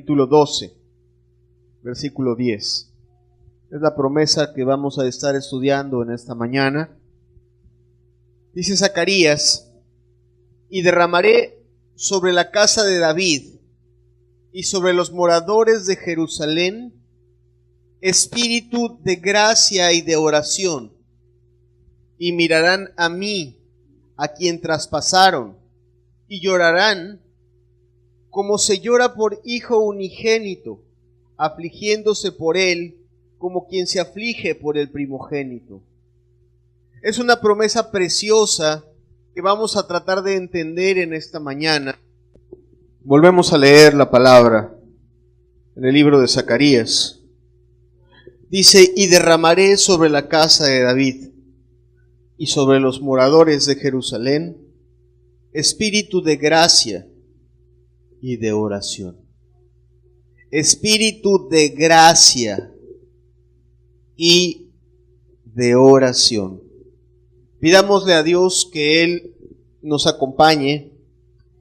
capítulo 12, versículo 10. Es la promesa que vamos a estar estudiando en esta mañana. Dice Zacarías: y derramaré sobre la casa de David y sobre los moradores de Jerusalén espíritu de gracia y de oración, y mirarán a mí, a quien traspasaron, y llorarán como se llora por hijo unigénito, afligiéndose por él como quien se aflige por el primogénito. Es una promesa preciosa que vamos a tratar de entender en esta mañana. Volvemos a leer la palabra en el libro de Zacarías. Dice: y derramaré sobre la casa de David y sobre los moradores de Jerusalén espíritu de gracia y de oración. Espíritu de gracia y de oración. Pidámosle a Dios que Él nos acompañe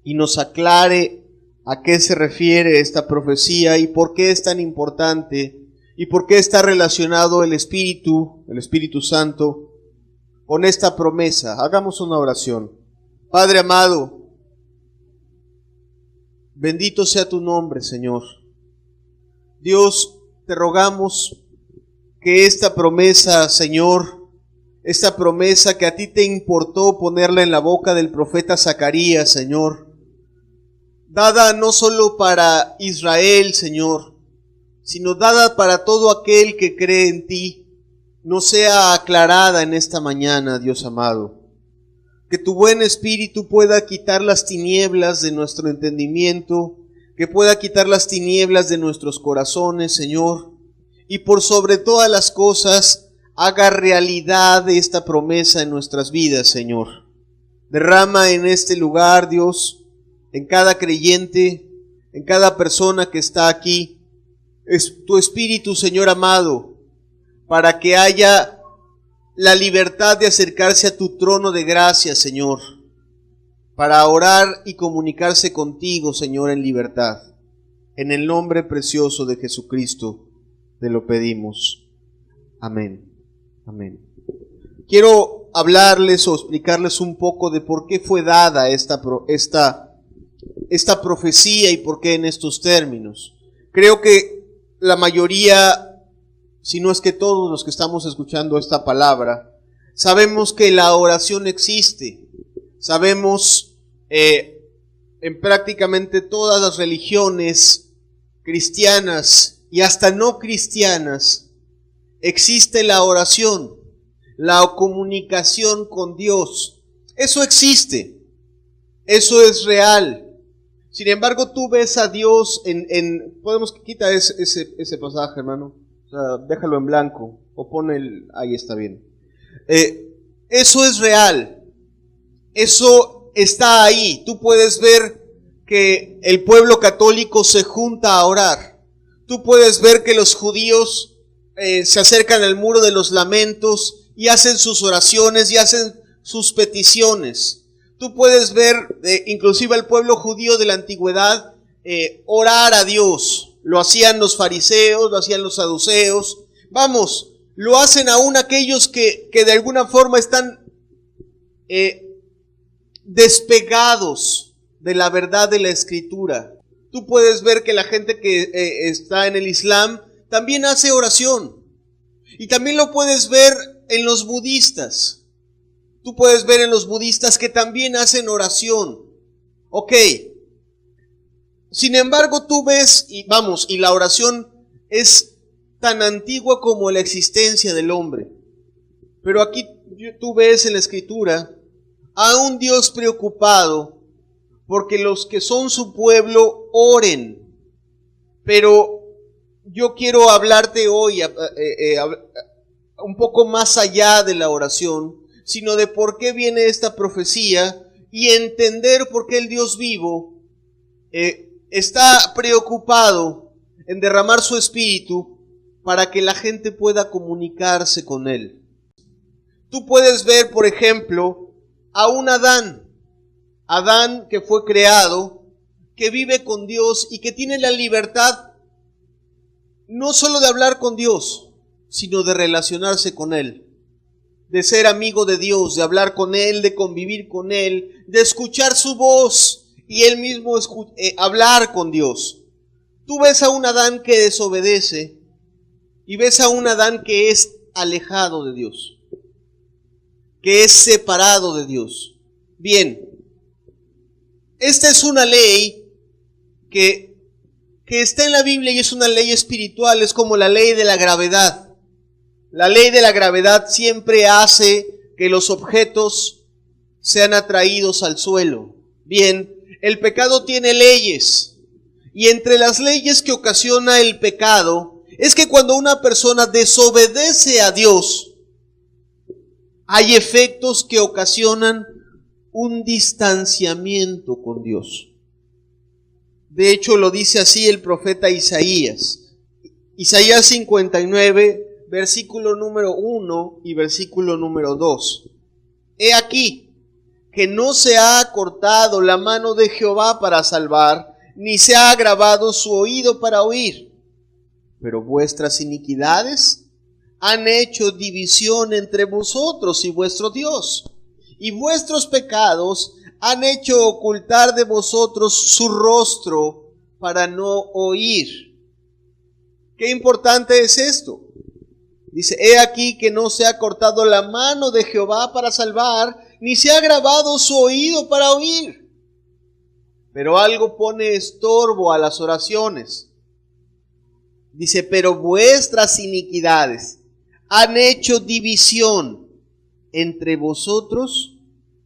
y nos aclare a qué se refiere esta profecía y por qué es tan importante y por qué está relacionado el Espíritu Santo con esta promesa. Hagamos una oración. Padre amado, bendito sea tu nombre, Señor. Dios, te rogamos que esta promesa, Señor, esta promesa que a ti te importó ponerla en la boca del profeta Zacarías, Señor, dada no solo para Israel, Señor, sino dada para todo aquel que cree en ti, no sea aclarada en esta mañana, Dios amado. Que tu buen Espíritu pueda quitar las tinieblas de nuestro entendimiento, que pueda quitar las tinieblas de nuestros corazones, Señor, y por sobre todas las cosas, haga realidad esta promesa en nuestras vidas, Señor. Derrama en este lugar, Dios, en cada creyente, en cada persona que está aquí, es tu Espíritu, Señor amado, para que haya la libertad de acercarse a tu trono de gracia, Señor, para orar y comunicarse contigo, Señor, en libertad. En el nombre precioso de Jesucristo te lo pedimos. Amén. Amén. Quiero hablarles o explicarles un poco de por qué fue dada esta profecía y por qué en estos términos. Creo que la mayoría, si no es que todos los que estamos escuchando esta palabra, sabemos que la oración existe. Sabemos en prácticamente todas las religiones cristianas y hasta no cristianas existe la oración, la comunicación con Dios. Eso existe, eso es real. Sin embargo, tú ves a Dios podemos quitar ese pasaje, hermano. O sea, déjalo en blanco o ahí está bien. Eso es real. Eso está ahí. Tú puedes ver que el pueblo católico se junta a orar. Tú puedes ver que los judíos se acercan al muro de los lamentos y hacen sus oraciones y hacen sus peticiones. Tú puedes ver inclusive al pueblo judío de la antigüedad orar a Dios. Lo hacían los fariseos, lo hacían los saduceos. Vamos, lo hacen aún aquellos que de alguna forma están despegados de la verdad de la Escritura. Tú puedes ver que la gente que está en el Islam también hace oración. Y también lo puedes ver en los budistas. Tú puedes ver en los budistas que también hacen oración. Ok. Sin embargo, tú ves, y la oración es tan antigua como la existencia del hombre. Pero aquí tú ves en la Escritura a un Dios preocupado porque los que son su pueblo oren. Pero yo quiero hablarte hoy un poco más allá de la oración, sino de por qué viene esta profecía y entender por qué el Dios vivo está preocupado en derramar su espíritu para que la gente pueda comunicarse con Él. Tú puedes ver, por ejemplo, a un Adán que fue creado, que vive con Dios y que tiene la libertad no solo de hablar con Dios, sino de relacionarse con Él, de ser amigo de Dios, de hablar con Él, de convivir con Él, de escuchar su voz y Él mismo hablar con Dios. Tú ves a un Adán que desobedece y ves a un Adán que es alejado de Dios, que es separado de Dios. Bien, esta es una ley que está en la Biblia y es una ley espiritual, es como la ley de la gravedad. La ley de la gravedad siempre hace que los objetos sean atraídos al suelo. Bien, el pecado tiene leyes, y entre las leyes que ocasiona el pecado es que cuando una persona desobedece a Dios, hay efectos que ocasionan un distanciamiento con Dios. De hecho, lo dice así el profeta Isaías. Isaías 59, versículo número 1 y versículo número 2. He aquí que no se ha acortado la mano de Jehová para salvar, ni se ha agravado su oído para oír. Pero vuestras iniquidades han hecho división entre vosotros y vuestro Dios, y vuestros pecados han hecho ocultar de vosotros su rostro para no oír. Qué importante es esto. Dice, he aquí que no se ha cortado la mano de Jehová para salvar, ni se ha agravado su oído para oír. Pero algo pone estorbo a las oraciones. Dice, pero vuestras iniquidades han hecho división entre vosotros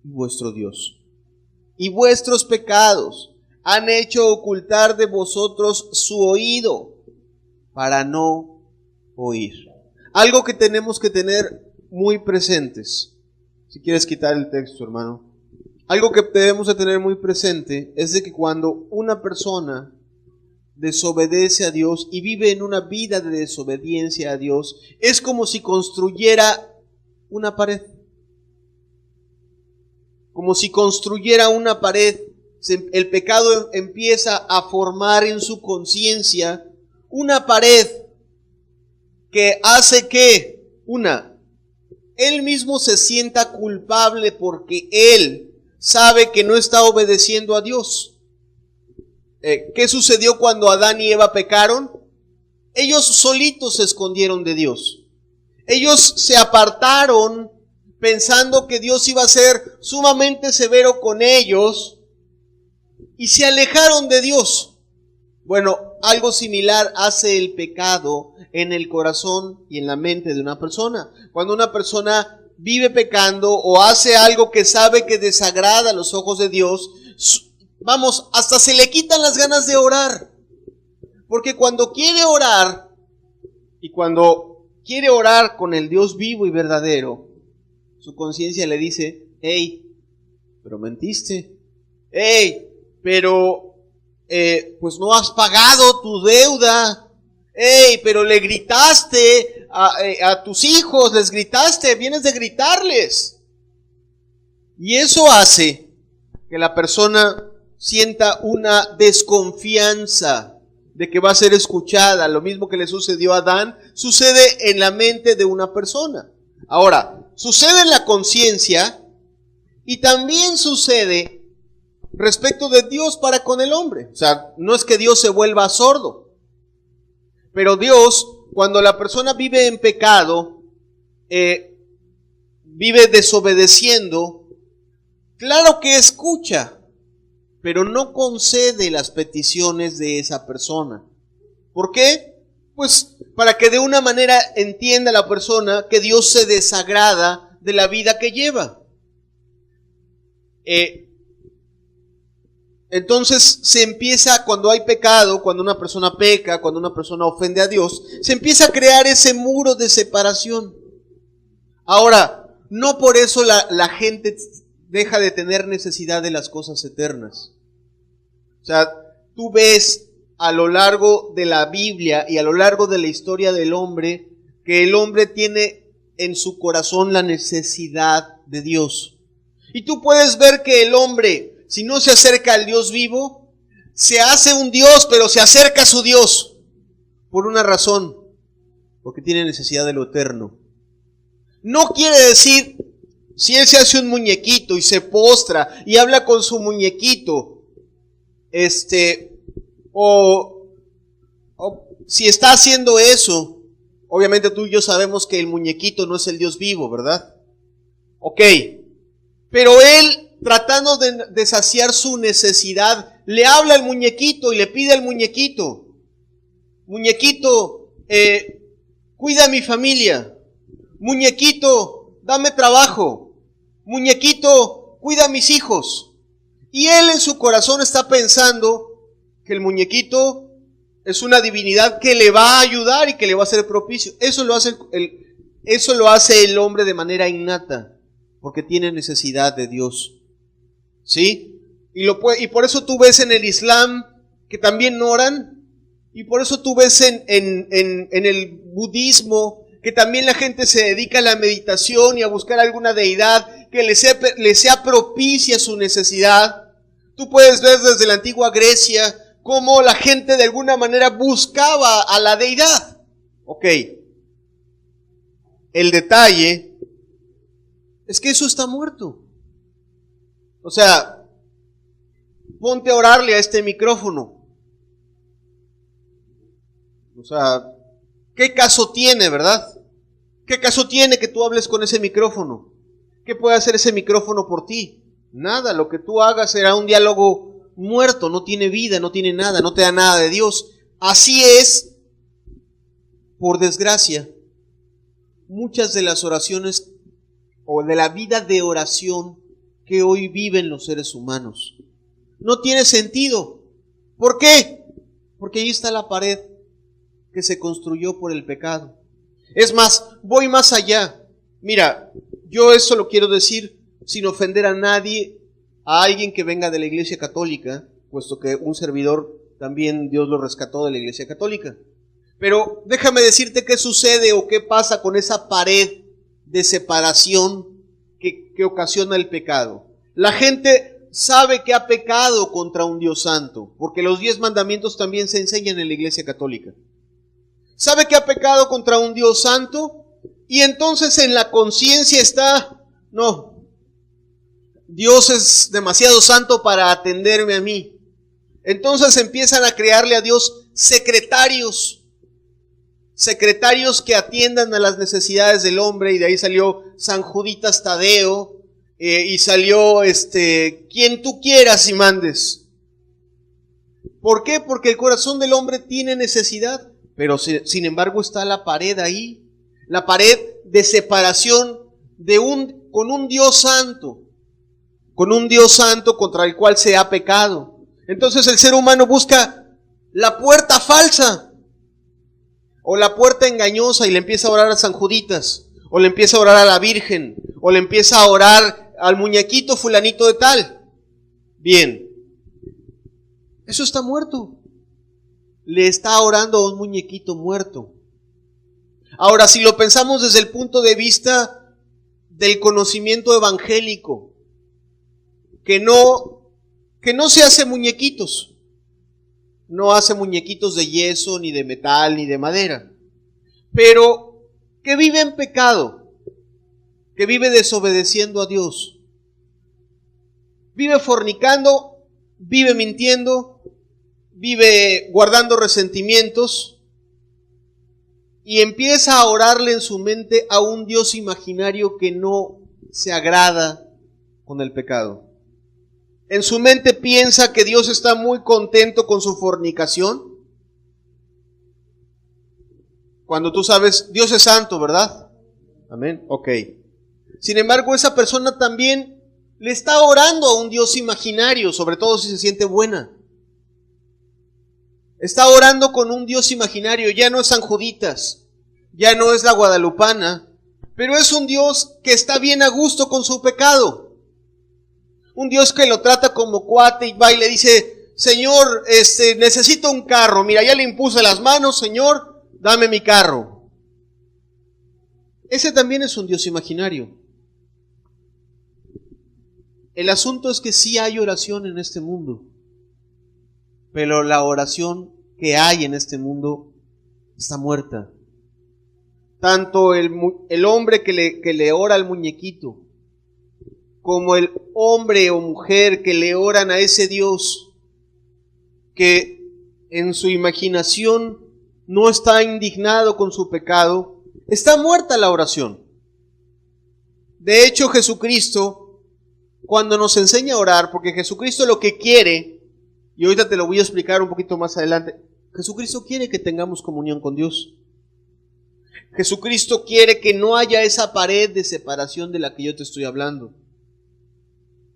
y vuestro Dios. Y vuestros pecados han hecho ocultar de vosotros su oído para no oír. Algo que tenemos que tener muy presentes. Si quieres quitar el texto, hermano. Algo que debemos de tener muy presente es de que cuando una persona desobedece a Dios y vive en una vida de desobediencia a Dios, es como si construyera una pared. Como si construyera una pared, el pecado empieza a formar en su conciencia una pared que hace que, él mismo se sienta culpable porque él sabe que no está obedeciendo a Dios. ¿Qué sucedió cuando Adán y Eva pecaron? Ellos solitos se escondieron de Dios. Ellos se apartaron pensando que Dios iba a ser sumamente severo con ellos y se alejaron de Dios. Bueno, algo similar hace el pecado en el corazón y en la mente de una persona. Cuando una persona vive pecando o hace algo que sabe que desagrada a los ojos de Dios, hasta se le quitan las ganas de orar. Porque cuando quiere orar, y cuando quiere orar con el Dios vivo y verdadero, su conciencia le dice, hey, pero mentiste. Hey, pero pues no has pagado tu deuda. Hey, pero le gritaste a tus hijos, les gritaste, vienes de gritarles. Y eso hace que la persona sienta una desconfianza de que va a ser escuchada. Lo mismo que le sucedió a Adán, sucede en la mente de una persona. Ahora, sucede en la conciencia y también sucede respecto de Dios para con el hombre. O sea, no es que Dios se vuelva sordo, pero Dios, cuando la persona vive en pecado, vive desobedeciendo, claro que escucha, pero no concede las peticiones de esa persona. ¿Por qué? Pues para que de una manera entienda la persona que Dios se desagrada de la vida que lleva. Entonces se empieza, cuando hay pecado, cuando una persona peca, cuando una persona ofende a Dios, se empieza a crear ese muro de separación. Ahora, no por eso la gente deja de tener necesidad de las cosas eternas. O sea, tú ves a lo largo de la Biblia y a lo largo de la historia del hombre, que el hombre tiene en su corazón la necesidad de Dios. Y tú puedes ver que el hombre, si no se acerca al Dios vivo, se hace un Dios, pero se acerca a su Dios por una razón, porque tiene necesidad de lo eterno. No quiere decir, si él se hace un muñequito y se postra y habla con su muñequito, o si está haciendo eso, obviamente tú y yo sabemos que el muñequito no es el Dios vivo, ¿verdad? Ok, pero él, tratando de saciar su necesidad, le habla al muñequito y le pide al muñequito: muñequito, cuida a mi familia. Muñequito, dame trabajo. Muñequito, cuida a mis hijos. Y él en su corazón está pensando que el muñequito es una divinidad que le va a ayudar y que le va a hacer propicio. Eso lo hace el hombre de manera innata, porque tiene necesidad de Dios. ¿Sí? Y por eso tú ves en el Islam que también oran, y por eso tú ves en el budismo que también la gente se dedica a la meditación y a buscar alguna deidad que le sea propicia su necesidad. Tú puedes ver desde la antigua Grecia cómo la gente de alguna manera buscaba a la deidad. Ok. El detalle es que eso está muerto. O sea, ponte a orarle a este micrófono. O sea, ¿qué caso tiene, verdad? ¿Qué caso tiene que tú hables con ese micrófono? ¿Qué puede hacer ese micrófono por ti? Nada, lo que tú hagas será un diálogo muerto, no tiene vida, no tiene nada, no te da nada de Dios. Así es, por desgracia, muchas de las oraciones o de la vida de oración que hoy viven los seres humanos. No tiene sentido. ¿Por qué? Porque ahí está la pared que se construyó por el pecado. Es más, voy más allá. Mira, yo eso lo quiero decir sin ofender a nadie, a alguien que venga de la Iglesia Católica, puesto que un servidor también Dios lo rescató de la Iglesia Católica. Pero déjame decirte qué sucede o qué pasa con esa pared de separación que ocasiona el pecado. La gente sabe que ha pecado contra un Dios santo, porque los 10 mandamientos también se enseñan en la Iglesia Católica. Sabe que ha pecado contra un Dios santo y entonces en la conciencia está: no, Dios es demasiado santo para atenderme a mí. Entonces empiezan a crearle a Dios secretarios que atiendan a las necesidades del hombre, y de ahí salió San Juditas Tadeo, y salió quien tú quieras y mandes. ¿Por qué? Porque el corazón del hombre tiene necesidad. Pero sin embargo está la pared ahí, la pared de separación con un Dios santo contra el cual se ha pecado. Entonces el ser humano busca la puerta falsa o la puerta engañosa y le empieza a orar a San Juditas, o le empieza a orar a la Virgen, o le empieza a orar al muñequito fulanito de tal. Bien, eso está muerto. Le está orando a un muñequito muerto. Ahora, si lo pensamos desde el punto de vista del conocimiento evangélico, que no se hace muñequitos, no hace muñequitos de yeso, ni de metal, ni de madera, pero que vive en pecado, que vive desobedeciendo a Dios, vive fornicando, vive mintiendo, vive guardando resentimientos y empieza a orarle en su mente a un Dios imaginario que no se agrada con el pecado. En su mente piensa que Dios está muy contento con su fornicación, cuando tú sabes, Dios es santo, ¿verdad? Amén. Ok. Sin embargo, esa persona también le está orando a un Dios imaginario, sobre todo si se siente buena. Está orando con un Dios imaginario. Ya no es San Juditas, ya no es la guadalupana, pero es un Dios que está bien a gusto con su pecado. Un Dios que lo trata como cuate y va y le dice: Señor, necesito un carro. Mira, ya le impuse las manos, Señor, dame mi carro. Ese también es un Dios imaginario. El asunto es que sí hay oración en este mundo. pero la oración que hay en este mundo está muerta. Tanto el hombre que le ora al muñequito, como el hombre o mujer que le oran a ese Dios que en su imaginación no está indignado con su pecado, está muerta la oración. De hecho, Jesucristo, cuando nos enseña a orar, porque Jesucristo lo que quiere, y ahorita te lo voy a explicar un poquito más adelante, Jesucristo quiere que tengamos comunión con Dios. Jesucristo quiere que no haya esa pared de separación de la que yo te estoy hablando.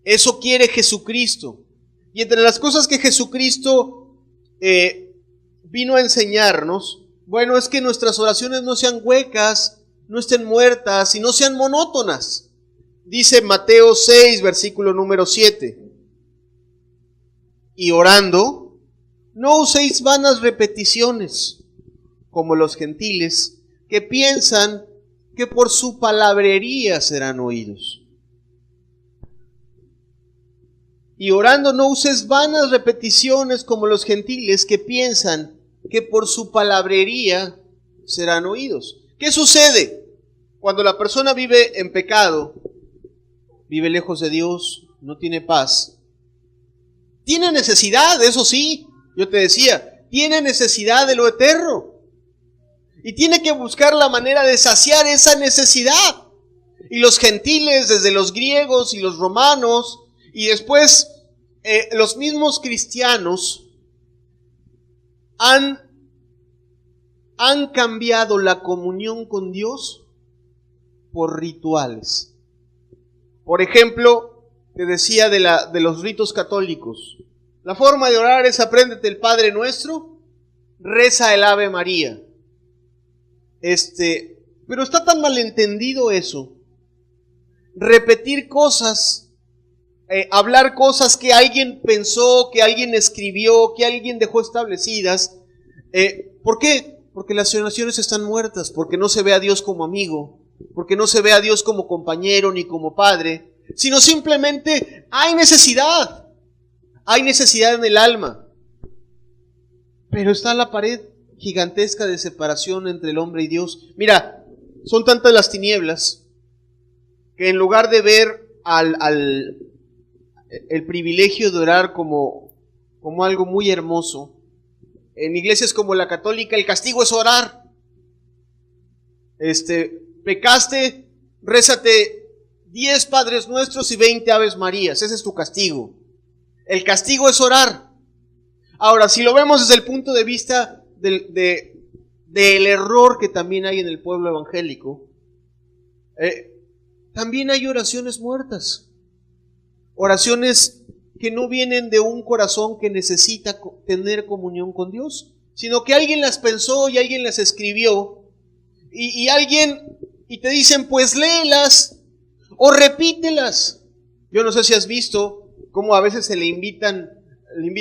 Eso quiere Jesucristo. Y entre las cosas que Jesucristo vino a enseñarnos, bueno, es que nuestras oraciones no sean huecas, no estén muertas y no sean monótonas. Dice Mateo 6, versículo número 7. Y orando, no uséis vanas repeticiones, como los gentiles, que piensan que por su palabrería serán oídos. Y orando no uses vanas repeticiones como los gentiles que piensan que por su palabrería serán oídos. ¿Qué sucede cuando la persona vive en pecado, vive lejos de Dios, no tiene paz? Tiene necesidad, eso sí, yo te decía, tiene necesidad de lo eterno. Y tiene que buscar la manera de saciar esa necesidad. Y los gentiles, desde los griegos y los romanos, y después los mismos cristianos, han cambiado la comunión con Dios por rituales. Por ejemplo, te decía de los ritos católicos. La forma de orar es: apréndete el Padre Nuestro, reza el Ave María. Pero está tan malentendido eso. Repetir cosas, hablar cosas que alguien pensó, que alguien escribió, que alguien dejó establecidas. ¿Por qué? Porque las oraciones están muertas, porque no se ve a Dios como amigo, porque no se ve a Dios como compañero ni como padre, sino simplemente hay necesidad en el alma. Pero está la pared gigantesca de separación entre el hombre y Dios. Mira, son tantas las tinieblas que en lugar de ver el privilegio de orar como algo muy hermoso, en iglesias como la católica el castigo es orar. Pecaste, rézate 10 Padres Nuestros y 20 Aves Marías. Ese es tu castigo. El castigo es orar. Ahora, si lo vemos desde el punto de vista del error que también hay en el pueblo evangélico, también hay oraciones muertas. Oraciones que no vienen de un corazón que necesita tener comunión con Dios, sino que alguien las pensó y alguien las escribió, y te dicen, pues léelas o repítelas. Yo no sé si has visto cómo a veces le invitan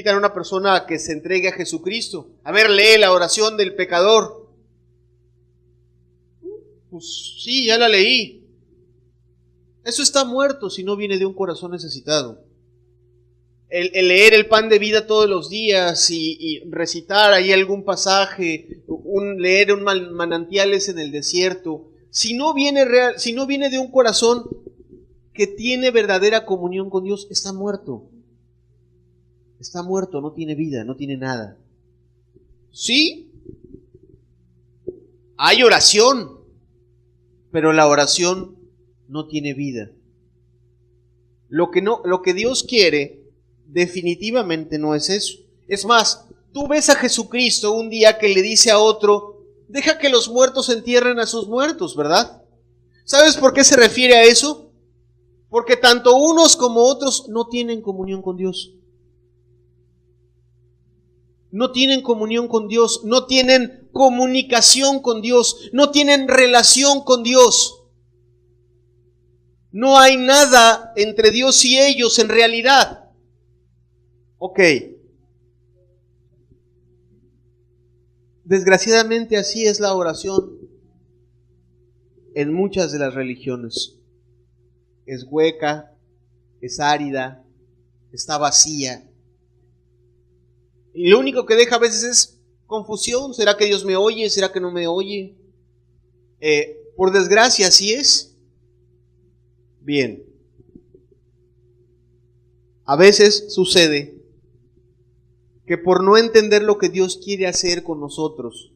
a una persona a que se entregue a Jesucristo. A ver, lee la oración del pecador. Pues sí, ya la leí. Eso está muerto si no viene de un corazón necesitado. El leer el pan de vida todos los días y recitar ahí algún pasaje, leer un manantiales en el desierto, si no viene de un corazón que tiene verdadera comunión con Dios, está muerto. Está muerto, no tiene vida, no tiene nada. Sí, hay oración, pero la oración no tiene vida. Lo que Dios quiere definitivamente no es eso. Es más, tú ves a Jesucristo un día que le dice a otro: deja que los muertos entierren a sus muertos, ¿verdad? ¿Sabes por qué se refiere a eso? Porque tanto unos como otros no tienen comunión con Dios. No tienen comunión con Dios, no tienen comunicación con Dios, no tienen relación con Dios. No hay nada entre Dios y ellos en realidad. Ok. Desgraciadamente así es la oración en muchas de las religiones. Es hueca, es árida, está vacía. Y lo único que deja a veces es confusión. ¿Será que Dios me oye? ¿Será que no me oye? Por desgracia, así es. Bien. A veces sucede que por no entender lo que Dios quiere hacer con nosotros,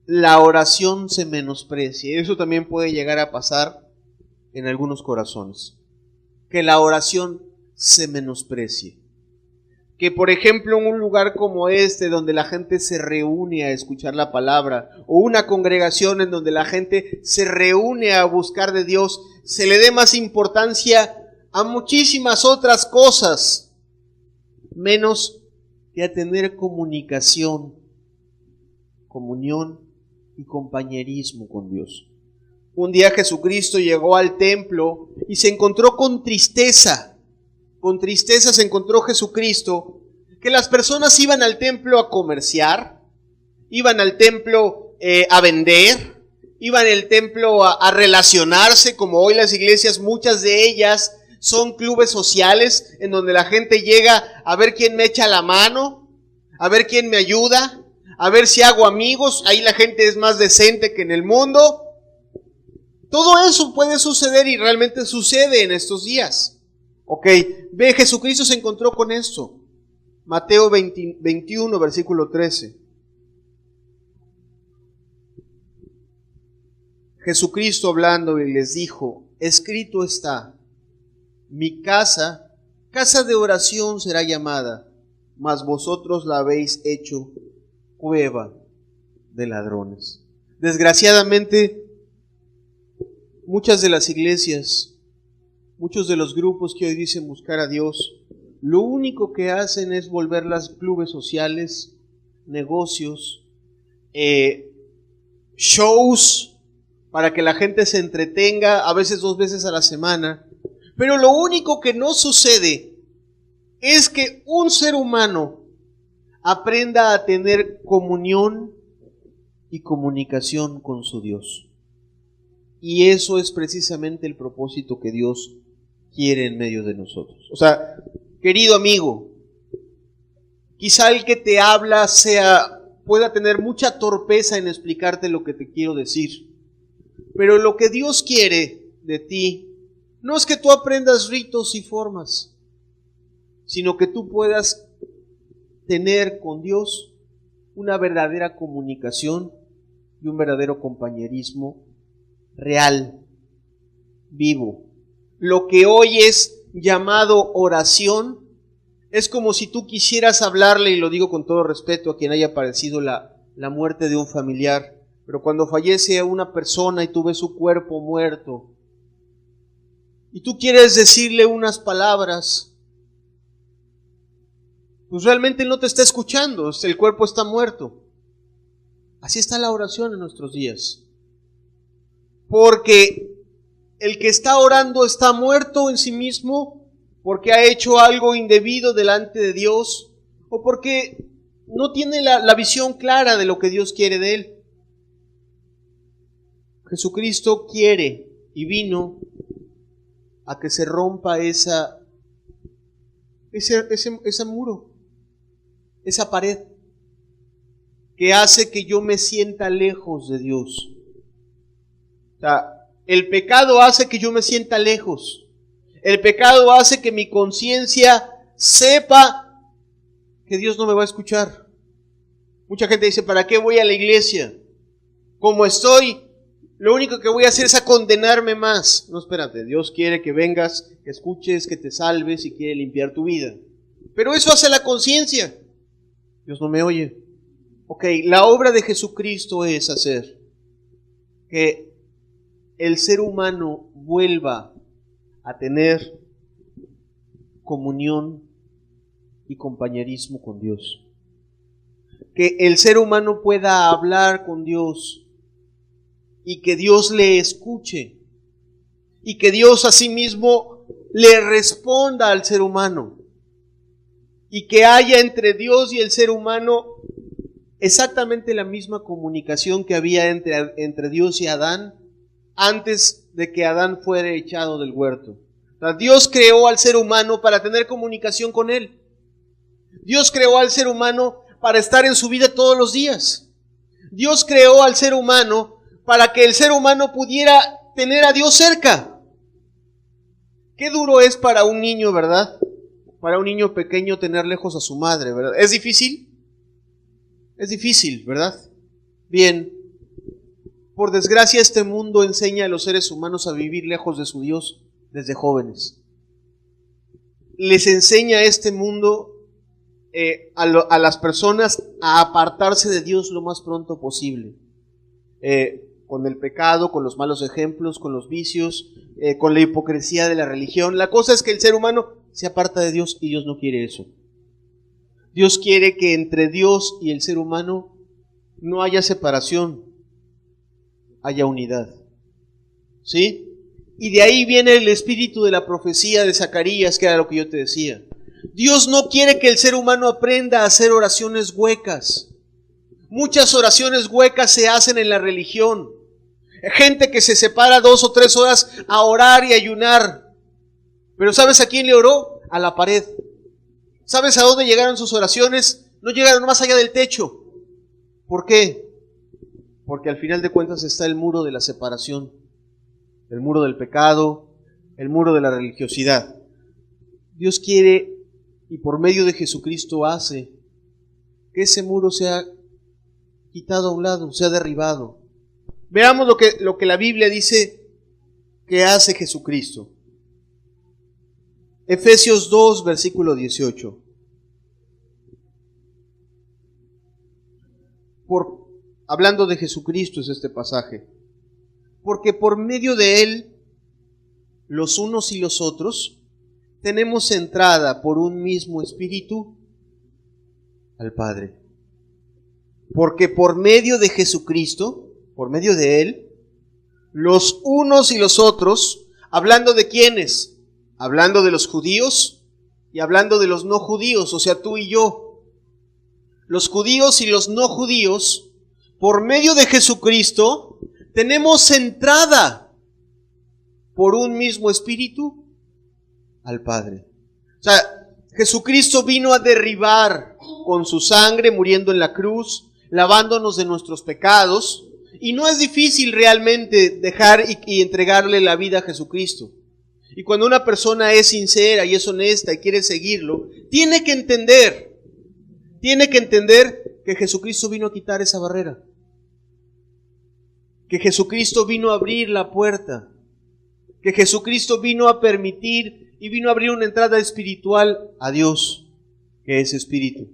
la oración se menosprecia. Eso también puede llegar a pasar en algunos corazones. Que la oración se menosprecie. Que por ejemplo en un lugar como este, donde la gente se reúne a escuchar la palabra, o una congregación en donde la gente se reúne a buscar de Dios, se le dé más importancia a muchísimas otras cosas, menos que a tener comunicación, comunión y compañerismo con Dios. Un día Jesucristo llegó al templo y se encontró con tristeza. Con tristeza se encontró Jesucristo que las personas iban al templo a comerciar, iban al templo a vender, iban al templo a relacionarse, como hoy las iglesias, muchas de ellas son clubes sociales en donde la gente llega a ver quién me echa la mano, a ver quién me ayuda, a ver si hago amigos. Ahí la gente es más decente que en el mundo. Todo eso puede suceder y realmente sucede en estos días. Ok, ve, Jesucristo se encontró con esto. Mateo 21, versículo 13. Jesucristo hablando y les dijo: escrito está, mi casa, casa de oración será llamada, mas vosotros la habéis hecho cueva de ladrones. Desgraciadamente, muchas de las iglesias, muchos de los grupos que hoy dicen buscar a Dios, lo único que hacen es volverlas clubes sociales, negocios, shows para que la gente se entretenga, a veces 2 veces a la semana. Pero lo único que no sucede es que un ser humano aprenda a tener comunión y comunicación con su Dios. Y eso es precisamente el propósito que Dios quiere en medio de nosotros. O sea, querido amigo, quizá el que te habla pueda tener mucha torpeza en explicarte lo que te quiero decir. Pero lo que Dios quiere de ti no es que tú aprendas ritos y formas, sino que tú puedas tener con Dios una verdadera comunicación y un verdadero compañerismo real, vivo. Lo que hoy es llamado oración es como si tú quisieras hablarle, y lo digo con todo respeto a quien haya padecido la muerte de un familiar, pero cuando fallece una persona y tú ves su cuerpo muerto y tú quieres decirle unas palabras, pues realmente no te está escuchando, el cuerpo está muerto. Así está la oración en nuestros días. Porque el que está orando está muerto en sí mismo, porque ha hecho algo indebido delante de Dios, o porque no tiene la visión clara de lo que Dios quiere de él. Jesucristo quiere y vino a que se rompa ese muro, esa pared que hace que yo me sienta lejos de Dios. O sea, el pecado hace que yo me sienta lejos. El pecado hace que mi conciencia sepa que Dios no me va a escuchar. Mucha gente dice: ¿para qué voy a la iglesia? Como estoy, lo único que voy a hacer es a condenarme más. No, espérate, Dios quiere que vengas, que escuches, que te salves y quiere limpiar tu vida. Pero eso hace la conciencia. Dios no me oye. Ok, la obra de Jesucristo es hacer que el ser humano vuelva a tener comunión y compañerismo con Dios. Que el ser humano pueda hablar con Dios y que Dios le escuche y que Dios asimismo le responda al ser humano y que haya entre Dios y el ser humano exactamente la misma comunicación que había entre Dios y Adán antes de que Adán fuera echado del huerto. O sea, Dios creó al ser humano para tener comunicación con él. Dios creó al ser humano para estar en su vida todos los días. Dios creó al ser humano para que el ser humano pudiera tener a Dios cerca. Qué duro es para un niño, ¿verdad? Para un niño pequeño tener lejos a su madre, ¿verdad? ¿Es difícil? Es difícil, ¿verdad? Bien, por desgracia este mundo enseña a los seres humanos a vivir lejos de su Dios desde jóvenes. Les enseña este mundo a las personas a apartarse de Dios lo más pronto posible. Con el pecado, con los malos ejemplos, con los vicios, con la hipocresía de la religión. La cosa es que el ser humano se aparta de Dios y Dios no quiere eso. Dios quiere que entre Dios y el ser humano no haya separación, haya unidad. ¿Sí? Y de ahí viene el espíritu de la profecía de Zacarías, que era lo que yo te decía. Dios no quiere que el ser humano aprenda a hacer oraciones huecas. Muchas oraciones huecas se hacen en la religión. Gente que se separa 2 o 3 horas a orar y ayunar. Pero ¿sabes a quién le oró? A la pared. ¿Sabes a dónde llegaron sus oraciones? No llegaron más allá del techo. ¿Por qué? Porque al final de cuentas está el muro de la separación, el muro del pecado, el muro de la religiosidad. Dios quiere, y por medio de Jesucristo hace, que ese muro sea quitado a un lado, sea derribado. Veamos lo que la Biblia dice que hace Jesucristo. Efesios 2, versículo 18. Hablando de Jesucristo es este pasaje. Porque por medio de Él, los unos y los otros, tenemos entrada por un mismo Espíritu al Padre. Porque por medio de Jesucristo, por medio de Él, los unos y los otros, hablando de quiénes, hablando de los judíos y hablando de los no judíos, o sea, tú y yo. Los judíos y los no judíos, por medio de Jesucristo, tenemos entrada por un mismo Espíritu al Padre. O sea, Jesucristo vino a derribar con su sangre, muriendo en la cruz, lavándonos de nuestros pecados, y no es difícil realmente dejar y entregarle la vida a Jesucristo. Y cuando una persona es sincera y es honesta y quiere seguirlo, tiene que entender que Jesucristo vino a quitar esa barrera. Que Jesucristo vino a abrir la puerta. Que Jesucristo vino a permitir y vino a abrir una entrada espiritual a Dios, que es Espíritu.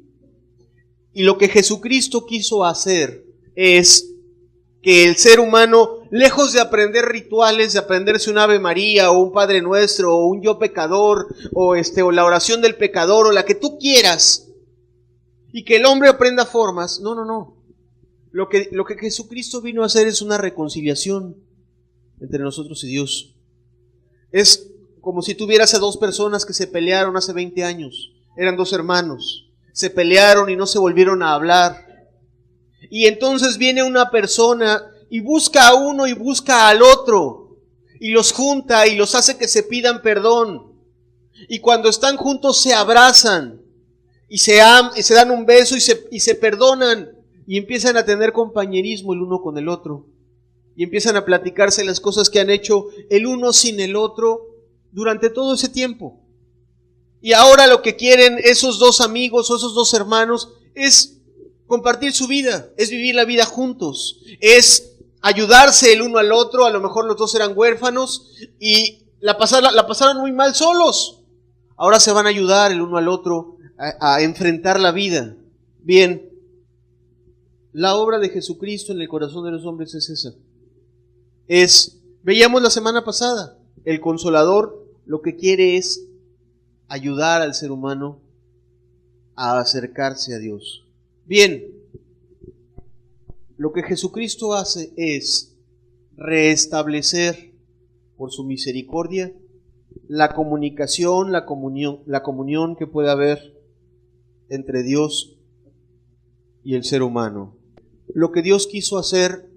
Y lo que Jesucristo quiso hacer es que el ser humano, lejos de aprender rituales, de aprenderse un Ave María o un Padre Nuestro o un Yo Pecador o la oración del pecador o la que tú quieras, y que el hombre aprenda formas, no. Lo que Jesucristo vino a hacer es una reconciliación entre nosotros y Dios. Es como si tuvieras a 2 personas que se pelearon hace 20 años. Eran 2 hermanos. Se pelearon y no se volvieron a hablar. Y entonces viene una persona y busca a uno y busca al otro. Y los junta y los hace que se pidan perdón. Y cuando están juntos se abrazan. Y se dan un beso y se perdonan. Y empiezan a tener compañerismo el uno con el otro. Y empiezan a platicarse las cosas que han hecho el uno sin el otro durante todo ese tiempo. Y ahora lo que quieren esos 2 amigos o esos 2 hermanos es compartir su vida, es vivir la vida juntos, es ayudarse el uno al otro. A lo mejor los 2 eran huérfanos y la pasaron muy mal solos. Ahora se van a ayudar el uno al otro a enfrentar la vida. Bien, la obra de Jesucristo en el corazón de los hombres es esa. Veíamos la semana pasada, el Consolador lo que quiere es ayudar al ser humano a acercarse a Dios. Bien, lo que Jesucristo hace es restablecer por su misericordia la comunicación, la comunión que puede haber entre Dios y el ser humano. Lo que Dios quiso hacer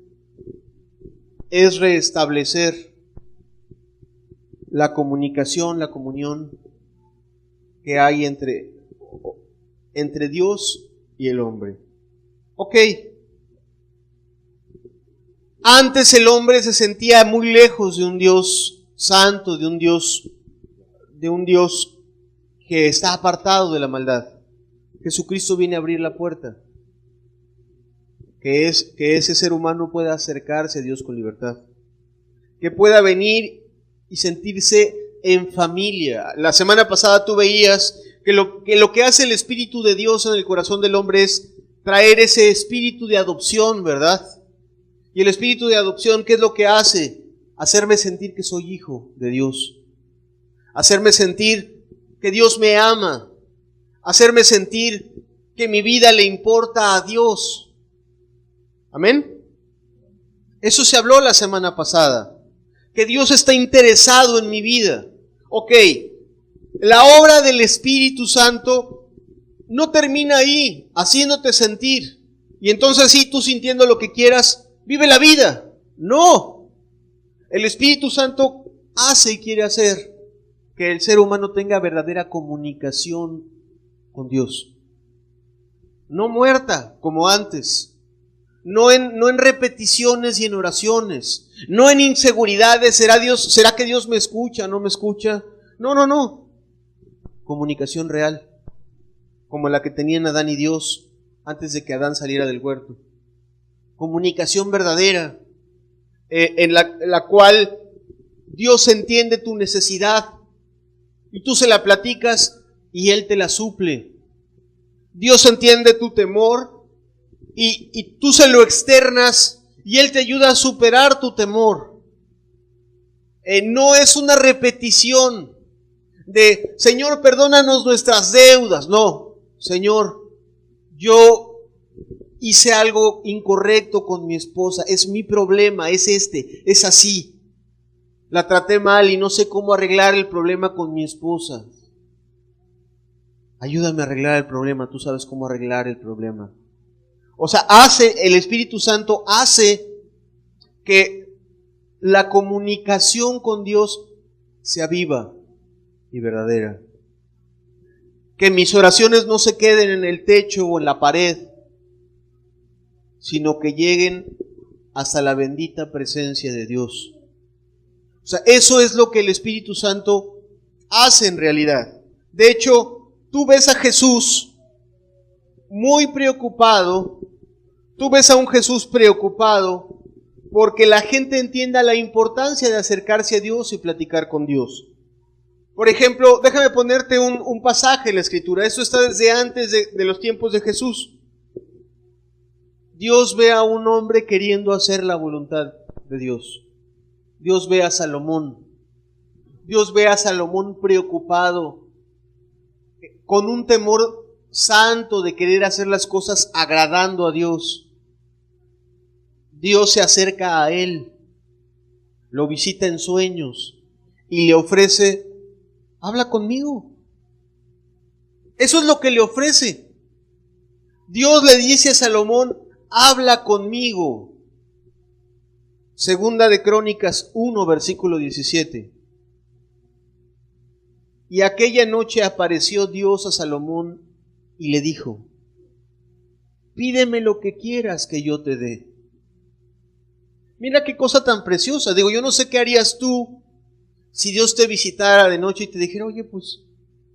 es restablecer la comunicación, la comunión que hay entre entre Dios y el hombre. Ok. Antes el hombre se sentía muy lejos de un Dios santo, de un Dios que está apartado de la maldad. Jesucristo viene a abrir la puerta, que ese ser humano pueda acercarse a Dios con libertad, que pueda venir y sentirse en familia. La semana pasada tú veías que lo que hace el Espíritu de Dios en el corazón del hombre es traer ese espíritu de adopción, ¿verdad? Y el espíritu de adopción, ¿qué es lo que hace? Hacerme sentir que soy hijo de Dios, hacerme sentir que Dios me ama, hacerme sentir que mi vida le importa a Dios. ¿Amén? Eso se habló la semana pasada, que Dios está interesado en mi vida. Ok, la obra del Espíritu Santo no termina ahí, haciéndote sentir, y entonces sí, tú sintiendo lo que quieras, vive la vida. No, el Espíritu Santo hace y quiere hacer que el ser humano tenga verdadera comunicación con Dios. No muerta como antes, no en repeticiones y en oraciones, no en inseguridades, ¿será que Dios me escucha, no me escucha? No. Comunicación real, como la que tenían Adán y Dios antes de que Adán saliera del huerto. Comunicación verdadera, en la cual Dios entiende tu necesidad y tú se la platicas y Él te la suple. Dios entiende tu temor y tú se lo externas y Él te ayuda a superar tu temor. No es una repetición de, Señor, perdónanos nuestras deudas. No, Señor, yo hice algo incorrecto con mi esposa, es mi problema, es así. La traté mal y no sé cómo arreglar el problema con mi esposa. Ayúdame a arreglar el problema, tú sabes cómo arreglar el problema. O sea, el Espíritu Santo hace que la comunicación con Dios sea viva y verdadera. Que mis oraciones no se queden en el techo o en la pared, sino que lleguen hasta la bendita presencia de Dios. O sea, eso es lo que el Espíritu Santo hace en realidad. De hecho, tú ves a Jesús muy preocupado, tú ves a un Jesús preocupado porque la gente entienda la importancia de acercarse a Dios y platicar con Dios. Por ejemplo, déjame ponerte un pasaje en la Escritura. Esto está desde antes de los tiempos de Jesús. Dios ve a un hombre queriendo hacer la voluntad de Dios. Dios ve a Salomón. Dios ve a Salomón preocupado, con un temor santo de querer hacer las cosas agradando a Dios. Dios se acerca a él, lo visita en sueños y le ofrece, habla conmigo. Eso es lo que le ofrece. Dios le dice a Salomón, habla conmigo. Segunda de Crónicas 1, versículo 17. Y aquella noche apareció Dios a Salomón y le dijo, pídeme lo que quieras que yo te dé. Mira qué cosa tan preciosa. Digo, yo no sé qué harías tú si Dios te visitara de noche y te dijera, oye, pues,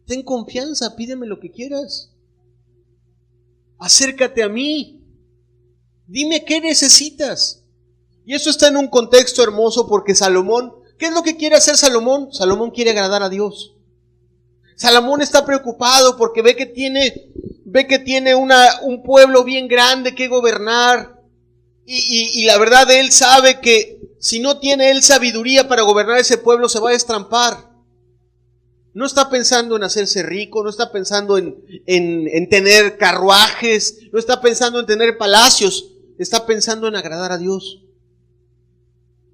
ten confianza, pídeme lo que quieras. Acércate a mí. Dime qué necesitas. Y eso está en un contexto hermoso porque Salomón, ¿qué es lo que quiere hacer Salomón? Salomón quiere agradar a Dios. Salomón está preocupado porque ve que tiene un pueblo bien grande que gobernar. Y la verdad él sabe que si no tiene él sabiduría para gobernar ese pueblo se va a destrampar. No está pensando en hacerse rico, no está pensando en tener carruajes, no está pensando en tener palacios, está pensando en agradar a Dios.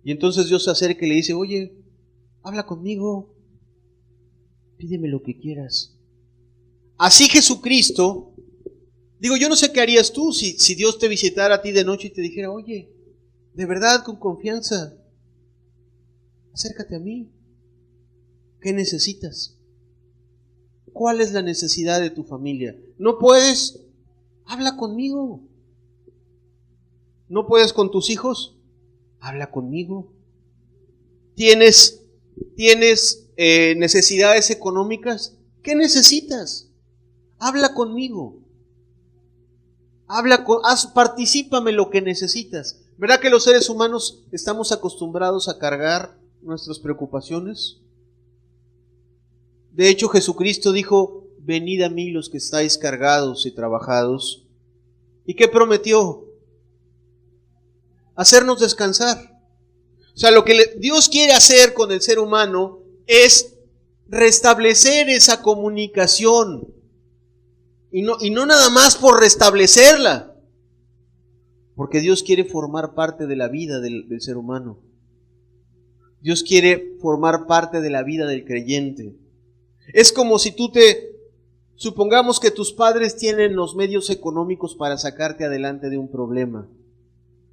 Y entonces Dios se acerca y le dice, oye, habla conmigo, pídeme lo que quieras. Así Jesucristo, digo, yo no sé qué harías tú si Dios te visitara a ti de noche y te dijera, oye, de verdad, con confianza, acércate a mí. ¿Qué necesitas? ¿Cuál es la necesidad de tu familia? ¿No puedes? Habla conmigo. ¿No puedes con tus hijos? Habla conmigo. ¿Tienes necesidades económicas? ¿Qué necesitas? Habla conmigo. Particípame lo que necesitas. ¿Verdad que los seres humanos estamos acostumbrados a cargar nuestras preocupaciones? De hecho, Jesucristo dijo: venid a mí los que estáis cargados y trabajados. ¿Y qué prometió? Hacernos descansar. O sea, lo que Dios quiere hacer con el ser humano es restablecer esa comunicación. Y no nada más por restablecerla, porque Dios quiere formar parte de la vida del ser humano. Dios quiere formar parte de la vida del creyente. Es como si supongamos que tus padres tienen los medios económicos para sacarte adelante de un problema.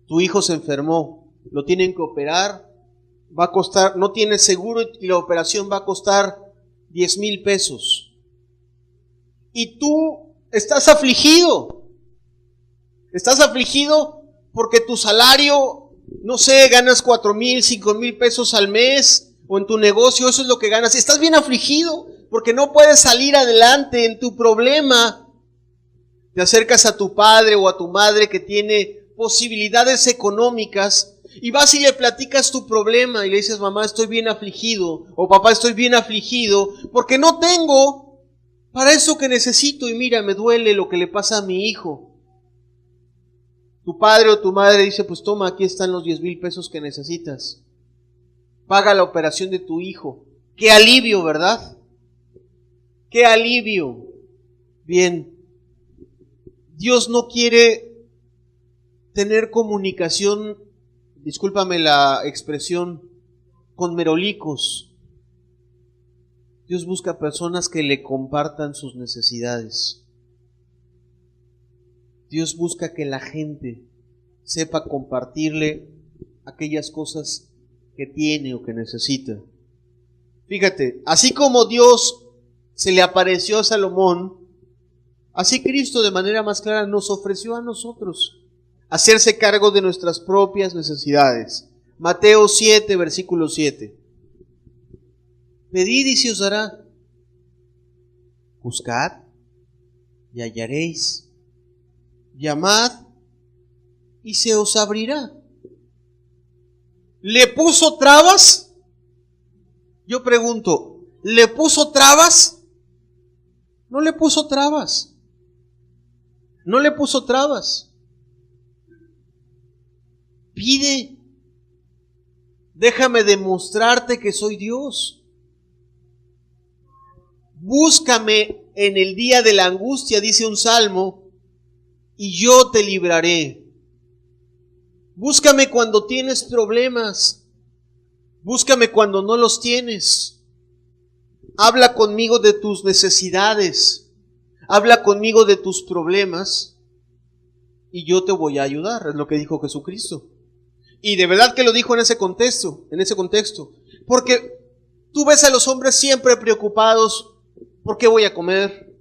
Tu hijo se enfermó, lo tienen que operar, va a costar, no tiene seguro y la operación va a costar 10,000 pesos. Y tú estás afligido porque tu salario, no sé, ganas 4,000, 5,000 pesos al mes, o en tu negocio eso es lo que ganas. Estás bien afligido porque no puedes salir adelante en tu problema. Te acercas a tu padre o a tu madre que tiene posibilidades económicas y vas y le platicas tu problema y le dices: mamá, estoy bien afligido, o papá, estoy bien afligido porque no tengo para eso que necesito, y mira, me duele lo que le pasa a mi hijo. Tu padre o tu madre dice: pues toma, aquí están los 10,000 pesos que necesitas. Paga la operación de tu hijo. ¡Qué alivio!, ¿verdad? ¡Qué alivio! Bien, Dios no quiere tener comunicación, discúlpame la expresión, con merolicos. Dios busca personas que le compartan sus necesidades. Dios busca que la gente sepa compartirle aquellas cosas que tiene o que necesita. Fíjate, así como Dios se le apareció a Salomón, así Cristo de manera más clara nos ofreció a nosotros hacerse cargo de nuestras propias necesidades. Mateo 7, versículo 7. Pedid y se os dará. Buscad y hallaréis. Llamad y se os abrirá. ¿Le puso trabas? Yo pregunto, ¿le puso trabas? No le puso trabas. No le puso trabas. Pide. Déjame demostrarte que soy Dios. Búscame en el día de la angustia, dice un salmo, y yo te libraré. Búscame cuando tienes problemas. Búscame cuando no los tienes. Habla conmigo de tus necesidades. Habla conmigo de tus problemas y yo te voy a ayudar. Es lo que dijo Jesucristo. Y de verdad que lo dijo en ese contexto. Porque tú ves a los hombres siempre preocupados. ¿Por qué voy a comer?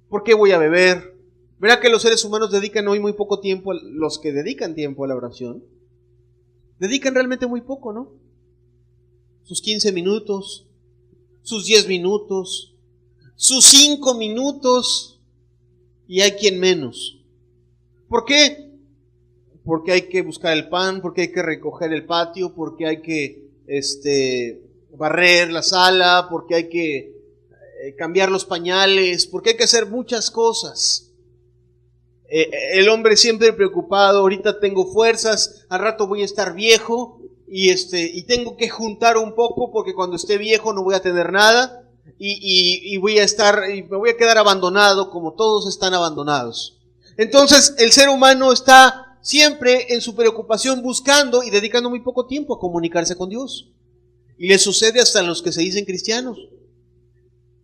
¿Por qué voy a beber? ¿Verdad que los seres humanos dedican hoy muy poco tiempo? Los que dedican tiempo a la oración dedican realmente muy poco, ¿no? Sus 15 minutos, sus 10 minutos, sus 5 minutos, y hay quien menos. ¿Por qué? Porque hay que buscar el pan, porque hay que recoger el patio, porque hay que barrer la sala, porque hay que cambiar los pañales, porque hay que hacer muchas cosas. El hombre siempre preocupado: ahorita tengo fuerzas, al rato voy a estar viejo, y tengo que juntar un poco porque cuando esté viejo no voy a tener nada, y me voy a quedar abandonado como todos están abandonados. Entonces el ser humano está siempre en su preocupación buscando y dedicando muy poco tiempo a comunicarse con Dios. Y le sucede hasta a los que se dicen cristianos.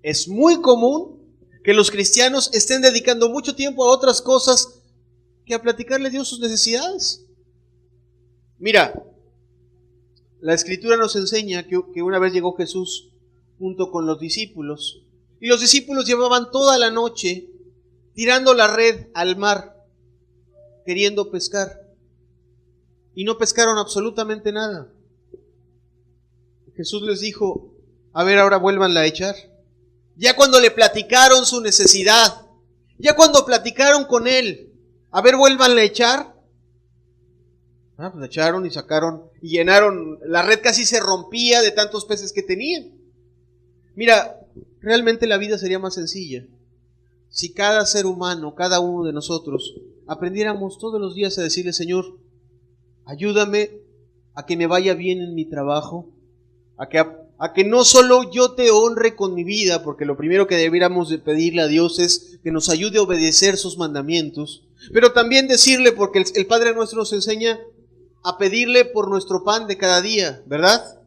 Es muy común que los cristianos estén dedicando mucho tiempo a otras cosas que a platicarle a Dios sus necesidades. Mira, la Escritura nos enseña que una vez llegó Jesús junto con los discípulos Y los discípulos llevaban toda la noche tirando la red al mar, queriendo pescar. Y no pescaron absolutamente nada. Jesús les dijo, a ver, ahora vuélvanla a echar. Ya cuando le platicaron su necesidad, ya cuando platicaron con él, a ver, vuélvanla a echar. Pues la echaron y sacaron y llenaron, la red casi se rompía de tantos peces que tenían. Mira, realmente la vida sería más sencilla si cada ser humano, cada uno de nosotros, aprendiéramos todos los días a decirle, Señor, ayúdame a que me vaya bien en mi trabajo, a que no solo yo te honre con mi vida, porque lo primero que debiéramos de pedirle a Dios es que nos ayude a obedecer sus mandamientos, pero también decirle, porque el Padre nuestro nos enseña a pedirle por nuestro pan de cada día, ¿verdad?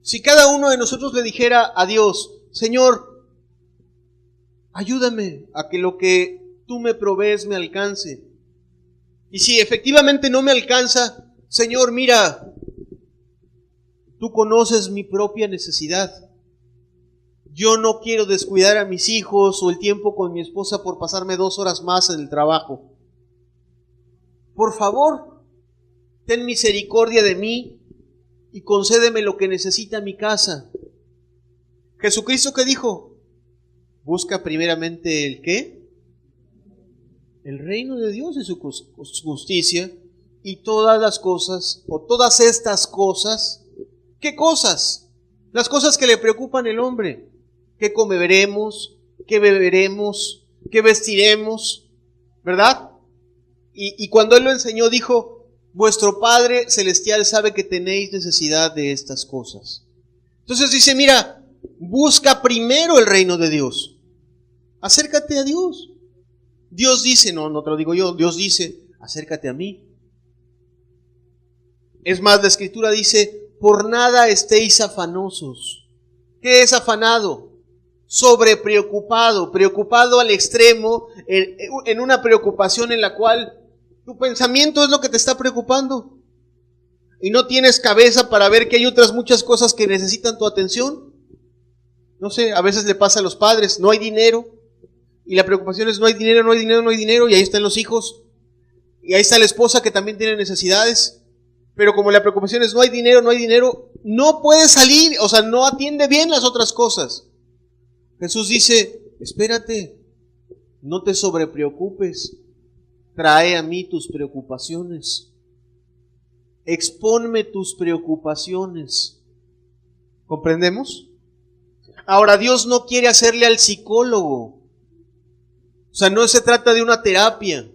Si cada uno de nosotros le dijera a Dios, Señor, ayúdame a que lo que tú me provees me alcance. Y si efectivamente no me alcanza, Señor, mira, tú conoces mi propia necesidad. Yo no quiero descuidar a mis hijos o el tiempo con mi esposa por pasarme 2 horas más en el trabajo. Por favor, ten misericordia de mí y concédeme lo que necesita mi casa. Jesucristo, ¿qué dijo? Busca primeramente ¿el qué? El reino de Dios y su justicia, y todas las cosas, o todas estas cosas, ¿qué cosas? Las cosas que le preocupan al hombre. ¿Qué comeremos? ¿Qué beberemos? ¿Qué vestiremos? ¿Verdad? Y cuando Él lo enseñó, dijo, vuestro Padre Celestial sabe que tenéis necesidad de estas cosas. Entonces dice, mira, busca primero el reino de Dios. Acércate a Dios. Dios dice, no te lo digo yo, Dios dice, acércate a mí. Es más, la Escritura dice, por nada estéis afanosos. ¿Qué es afanado? Sobrepreocupado, preocupado al extremo, en una preocupación en la cual tu pensamiento es lo que te está preocupando. Y no tienes cabeza para ver que hay otras muchas cosas que necesitan tu atención. No sé, a veces le pasa a los padres, no hay dinero. Y la preocupación es no hay dinero, no hay dinero, no hay dinero. Y ahí están los hijos. Y ahí está la esposa que también tiene necesidades. Pero como la preocupación es no hay dinero, no puede salir, o sea, no atiende bien las otras cosas. Jesús dice, espérate, no te sobrepreocupes, trae a mí tus preocupaciones, expónme tus preocupaciones. ¿Comprendemos? Ahora, Dios no quiere hacerle al psicólogo, o sea, no se trata de una terapia.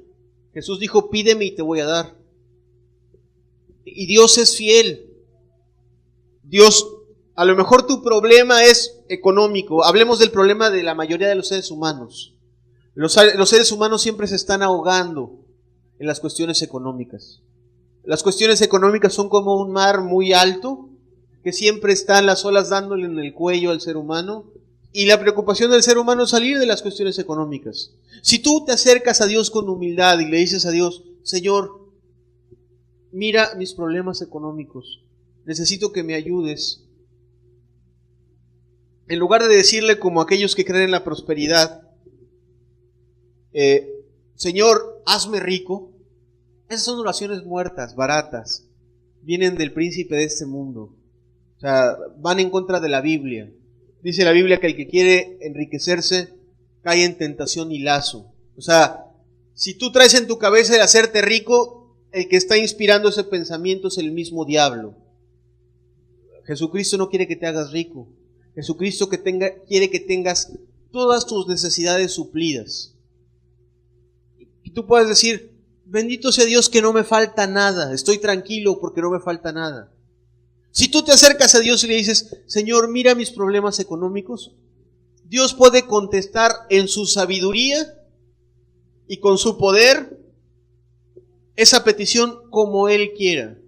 Jesús dijo, pídeme y te voy a dar. Y Dios es fiel. Dios, a lo mejor tu problema es económico. Hablemos del problema de la mayoría de los seres humanos. Los seres humanos siempre se están ahogando en las cuestiones económicas. Las cuestiones económicas son como un mar muy alto, que siempre están las olas dándole en el cuello al ser humano. Y la preocupación del ser humano es salir de las cuestiones económicas. Si tú te acercas a Dios con humildad y le dices a Dios, Señor, mira mis problemas económicos, necesito que me ayudes. En lugar de decirle como aquellos que creen en la prosperidad, Señor, hazme rico. Esas son oraciones muertas, baratas. Vienen del príncipe de este mundo. O sea, van en contra de la Biblia. Dice la Biblia que el que quiere enriquecerse cae en tentación y lazo. O sea, si tú traes en tu cabeza el hacerte rico, el que está inspirando ese pensamiento es el mismo diablo. Jesucristo no quiere que te hagas rico. Jesucristo quiere que tengas todas tus necesidades suplidas. Y tú puedes decir, bendito sea Dios que no me falta nada, estoy tranquilo porque no me falta nada. Si tú te acercas a Dios y le dices, Señor, mira mis problemas económicos, Dios puede contestar en su sabiduría y con su poder esa petición como Él quiera.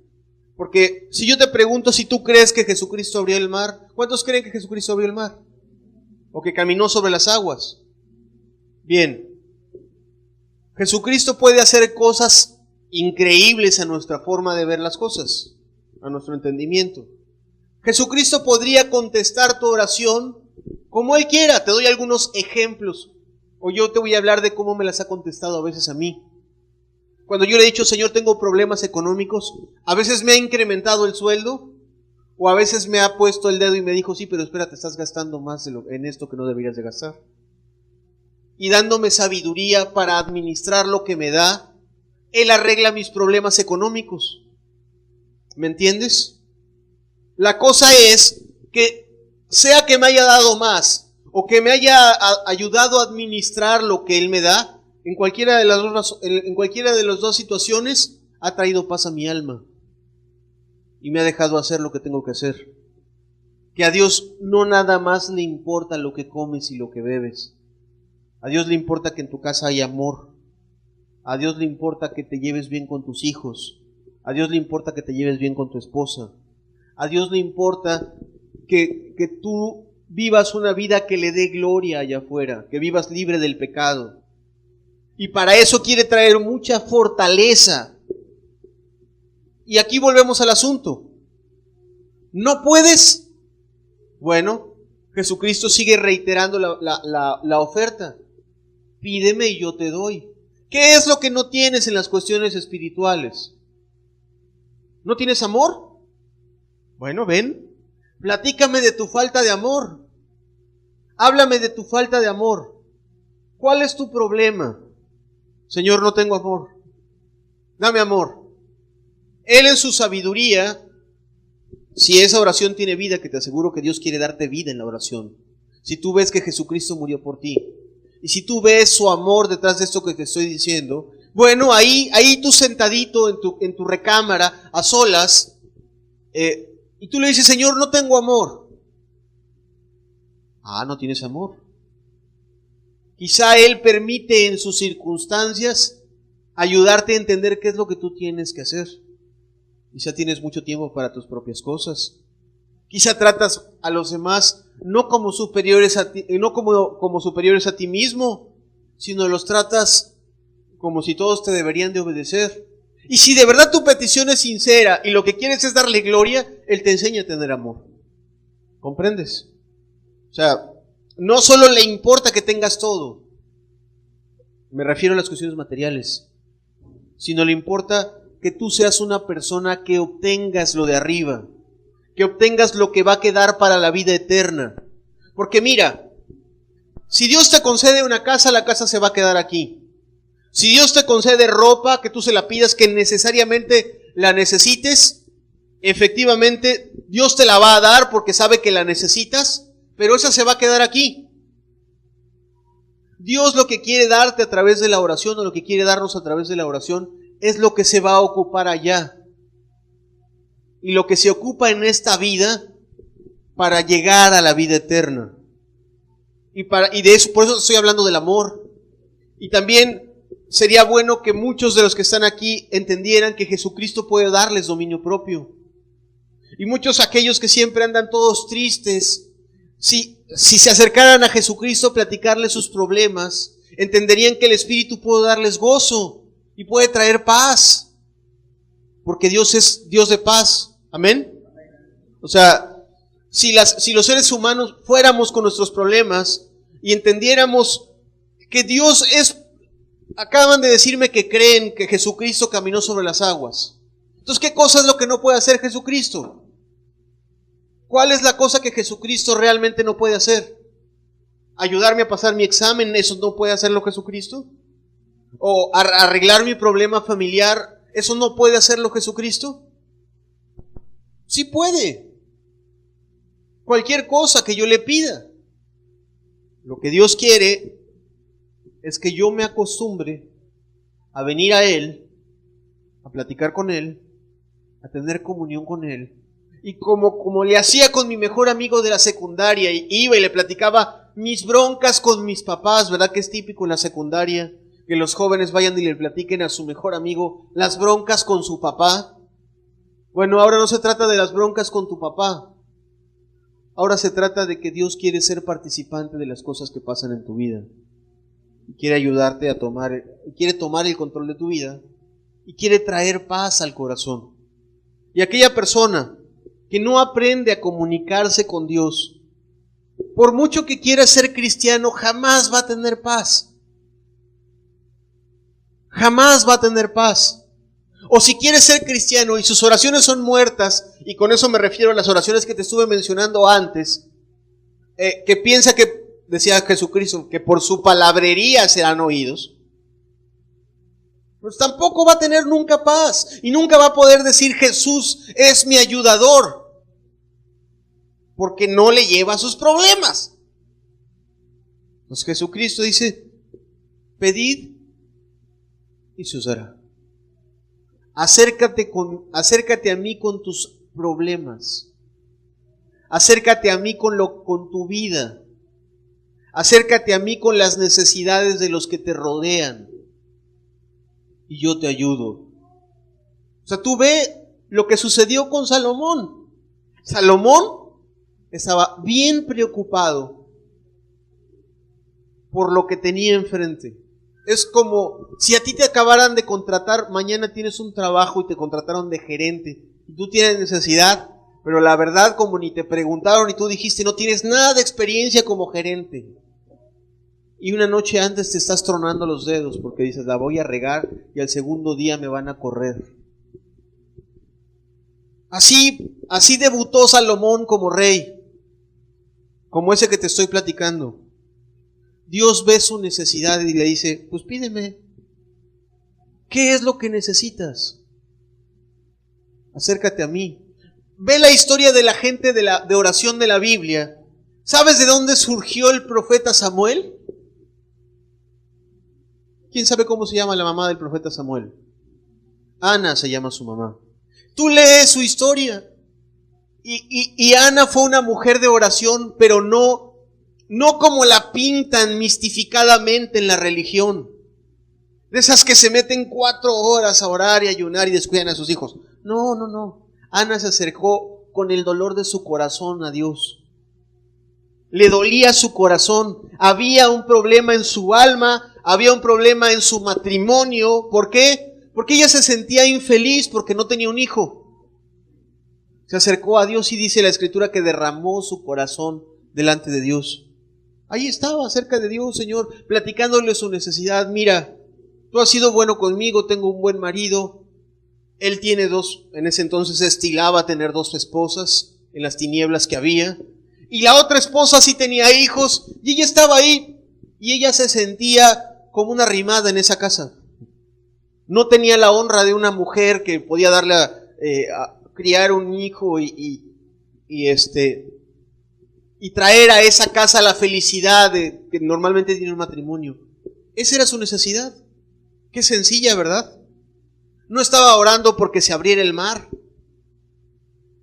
Porque si yo te pregunto si tú crees que Jesucristo abrió el mar, ¿cuántos creen que Jesucristo abrió el mar? ¿O que caminó sobre las aguas? Bien, Jesucristo puede hacer cosas increíbles a nuestra forma de ver las cosas, a nuestro entendimiento. Jesucristo podría contestar tu oración como Él quiera. Te doy algunos ejemplos, o yo te voy a hablar de cómo me las ha contestado a veces a mí. Cuando yo le he dicho, Señor, tengo problemas económicos, a veces me ha incrementado el sueldo, o a veces me ha puesto el dedo y me dijo, sí, pero espérate, estás gastando más en esto que no deberías de gastar. Y dándome sabiduría para administrar lo que me da, Él arregla mis problemas económicos. ¿Me entiendes? La cosa es que sea que me haya dado más o que me haya ayudado a administrar lo que Él me da, en cualquiera de las dos situaciones ha traído paz a mi alma y me ha dejado hacer lo que tengo que hacer. Que a Dios no nada más le importa lo que comes y lo que bebes. A Dios le importa que en tu casa haya amor. A Dios le importa que te lleves bien con tus hijos. A Dios le importa que te lleves bien con tu esposa. A Dios le importa que tú vivas una vida que le dé gloria allá afuera, que vivas libre del pecado. Y para eso quiere traer mucha fortaleza. Y aquí volvemos al asunto. ¿No puedes? Bueno, Jesucristo sigue reiterando la oferta. Pídeme y yo te doy. ¿Qué es lo que no tienes en las cuestiones espirituales? ¿No tienes amor? Bueno, ven, platícame de tu falta de amor. Háblame de tu falta de amor. ¿Cuál es tu problema? Señor, no tengo amor. Dame amor. Él en su sabiduría, si esa oración tiene vida, que te aseguro que Dios quiere darte vida en la oración. Si tú ves que Jesucristo murió por ti, y si tú ves su amor detrás de esto que te estoy diciendo, bueno, ahí tú sentadito en tu recámara, a solas, y tú le dices, Señor, no tengo amor. Ah, no tienes amor. Quizá Él permite en sus circunstancias ayudarte a entender qué es lo que tú tienes que hacer. Quizá tienes mucho tiempo para tus propias cosas. Quizá tratas a los demás no como superiores a ti, no como superiores a ti mismo, sino los tratas como si todos te deberían de obedecer. Y si de verdad tu petición es sincera y lo que quieres es darle gloria, Él te enseña a tener amor. ¿Comprendes? O sea, no solo le importa que tengas todo, me refiero a las cuestiones materiales, sino le importa que tú seas una persona que obtengas lo de arriba, que obtengas lo que va a quedar para la vida eterna. Porque mira, si Dios te concede una casa, la casa se va a quedar aquí. Si Dios te concede ropa, que tú se la pidas, que necesariamente la necesites, efectivamente Dios te la va a dar porque sabe que la necesitas, pero esa se va a quedar aquí. Dios lo que quiere darte a través de la oración, o lo que quiere darnos a través de la oración, es lo que se va a ocupar allá. Y lo que se ocupa en esta vida para llegar a la vida eterna. Y de eso, por eso estoy hablando del amor. Y también sería bueno que muchos de los que están aquí entendieran que Jesucristo puede darles dominio propio. Y muchos aquellos que siempre andan todos tristes, si se acercaran a Jesucristo a platicarles sus problemas, entenderían que el Espíritu puede darles gozo y puede traer paz. Porque Dios es Dios de paz. ¿Amén? O sea, si los seres humanos fuéramos con nuestros problemas y entendiéramos que Dios es... Acaban de decirme que creen que Jesucristo caminó sobre las aguas. Entonces, ¿qué cosa es lo que no puede hacer Jesucristo? ¿Cuál es la cosa que Jesucristo realmente no puede hacer? ¿Ayudarme a pasar mi examen? ¿Eso no puede hacerlo Jesucristo? ¿O arreglar mi problema familiar? ¿Eso no puede hacerlo Jesucristo? Sí puede. Cualquier cosa que yo le pida. Lo que Dios quiere es que yo me acostumbre a venir a Él, a platicar con Él, a tener comunión con Él. Y como le hacía con mi mejor amigo de la secundaria, iba y le platicaba mis broncas con mis papás, ¿verdad? Que es típico en la secundaria, que los jóvenes vayan y le platiquen a su mejor amigo las broncas con su papá. Bueno, ahora no se trata de las broncas con tu papá. Ahora se trata de que Dios quiere ser participante de las cosas que pasan en tu vida. Y quiere ayudarte a quiere tomar el control de tu vida y quiere traer paz al corazón. Y aquella persona que no aprende a comunicarse con Dios, por mucho que quiera ser cristiano, jamás va a tener paz. Jamás va a tener paz. O si quiere ser cristiano y sus oraciones son muertas, y con eso me refiero a las oraciones que te estuve mencionando antes, que piensa que, decía Jesucristo, que por su palabrería serán oídos, pues tampoco va a tener nunca paz, y nunca va a poder decir Jesús es mi ayudador, porque no le lleva sus problemas. Pues Jesucristo dice, pedid y se os dará. Acércate a mí con tus problemas. Acércate a mí con tu vida. Acércate a mí con las necesidades de los que te rodean. Y yo te ayudo. O sea, tú ve lo que sucedió con Salomón. Salomón estaba bien preocupado por lo que tenía enfrente. Es como si a ti te acabaran de contratar, mañana tienes un trabajo y te contrataron de gerente, y tú tienes necesidad, pero la verdad, como ni te preguntaron y tú dijiste no tienes nada de experiencia como gerente, y una noche antes te estás tronando los dedos porque dices la voy a regar y al segundo día me van a correr. Así debutó Salomón como rey, como ese que te estoy platicando. Dios ve su necesidad y le dice, pues pídeme. ¿Qué es lo que necesitas? Acércate a mí. Ve la historia de la gente de oración de la Biblia. ¿Sabes de dónde surgió el profeta Samuel? ¿Quién sabe cómo se llama la mamá del profeta Samuel? Ana se llama su mamá. Tú lees su historia. Y Ana fue una mujer de oración, pero no como la pintan mistificadamente en la religión. De esas que se meten 4 horas a orar y ayunar y descuidan a sus hijos. No. Ana se acercó con el dolor de su corazón a Dios. Le dolía su corazón. Había un problema en su alma. Había un problema en su matrimonio. ¿Por qué? Porque ella se sentía infeliz porque no tenía un hijo. Se acercó a Dios y dice la Escritura que derramó su corazón delante de Dios. Ahí estaba, cerca de Dios, Señor, platicándole su necesidad. Mira, tú has sido bueno conmigo, tengo un buen marido. Él tiene 2, en ese entonces estilaba tener 2 esposas en las tinieblas que había. Y la otra esposa sí tenía hijos y ella estaba ahí. Y ella se sentía como una arrimada en esa casa. No tenía la honra de una mujer que podía darle a criar un hijo y traer a esa casa la felicidad que normalmente tiene un matrimonio. Esa era su necesidad. Qué sencilla, ¿verdad? No estaba orando porque se abriera el mar.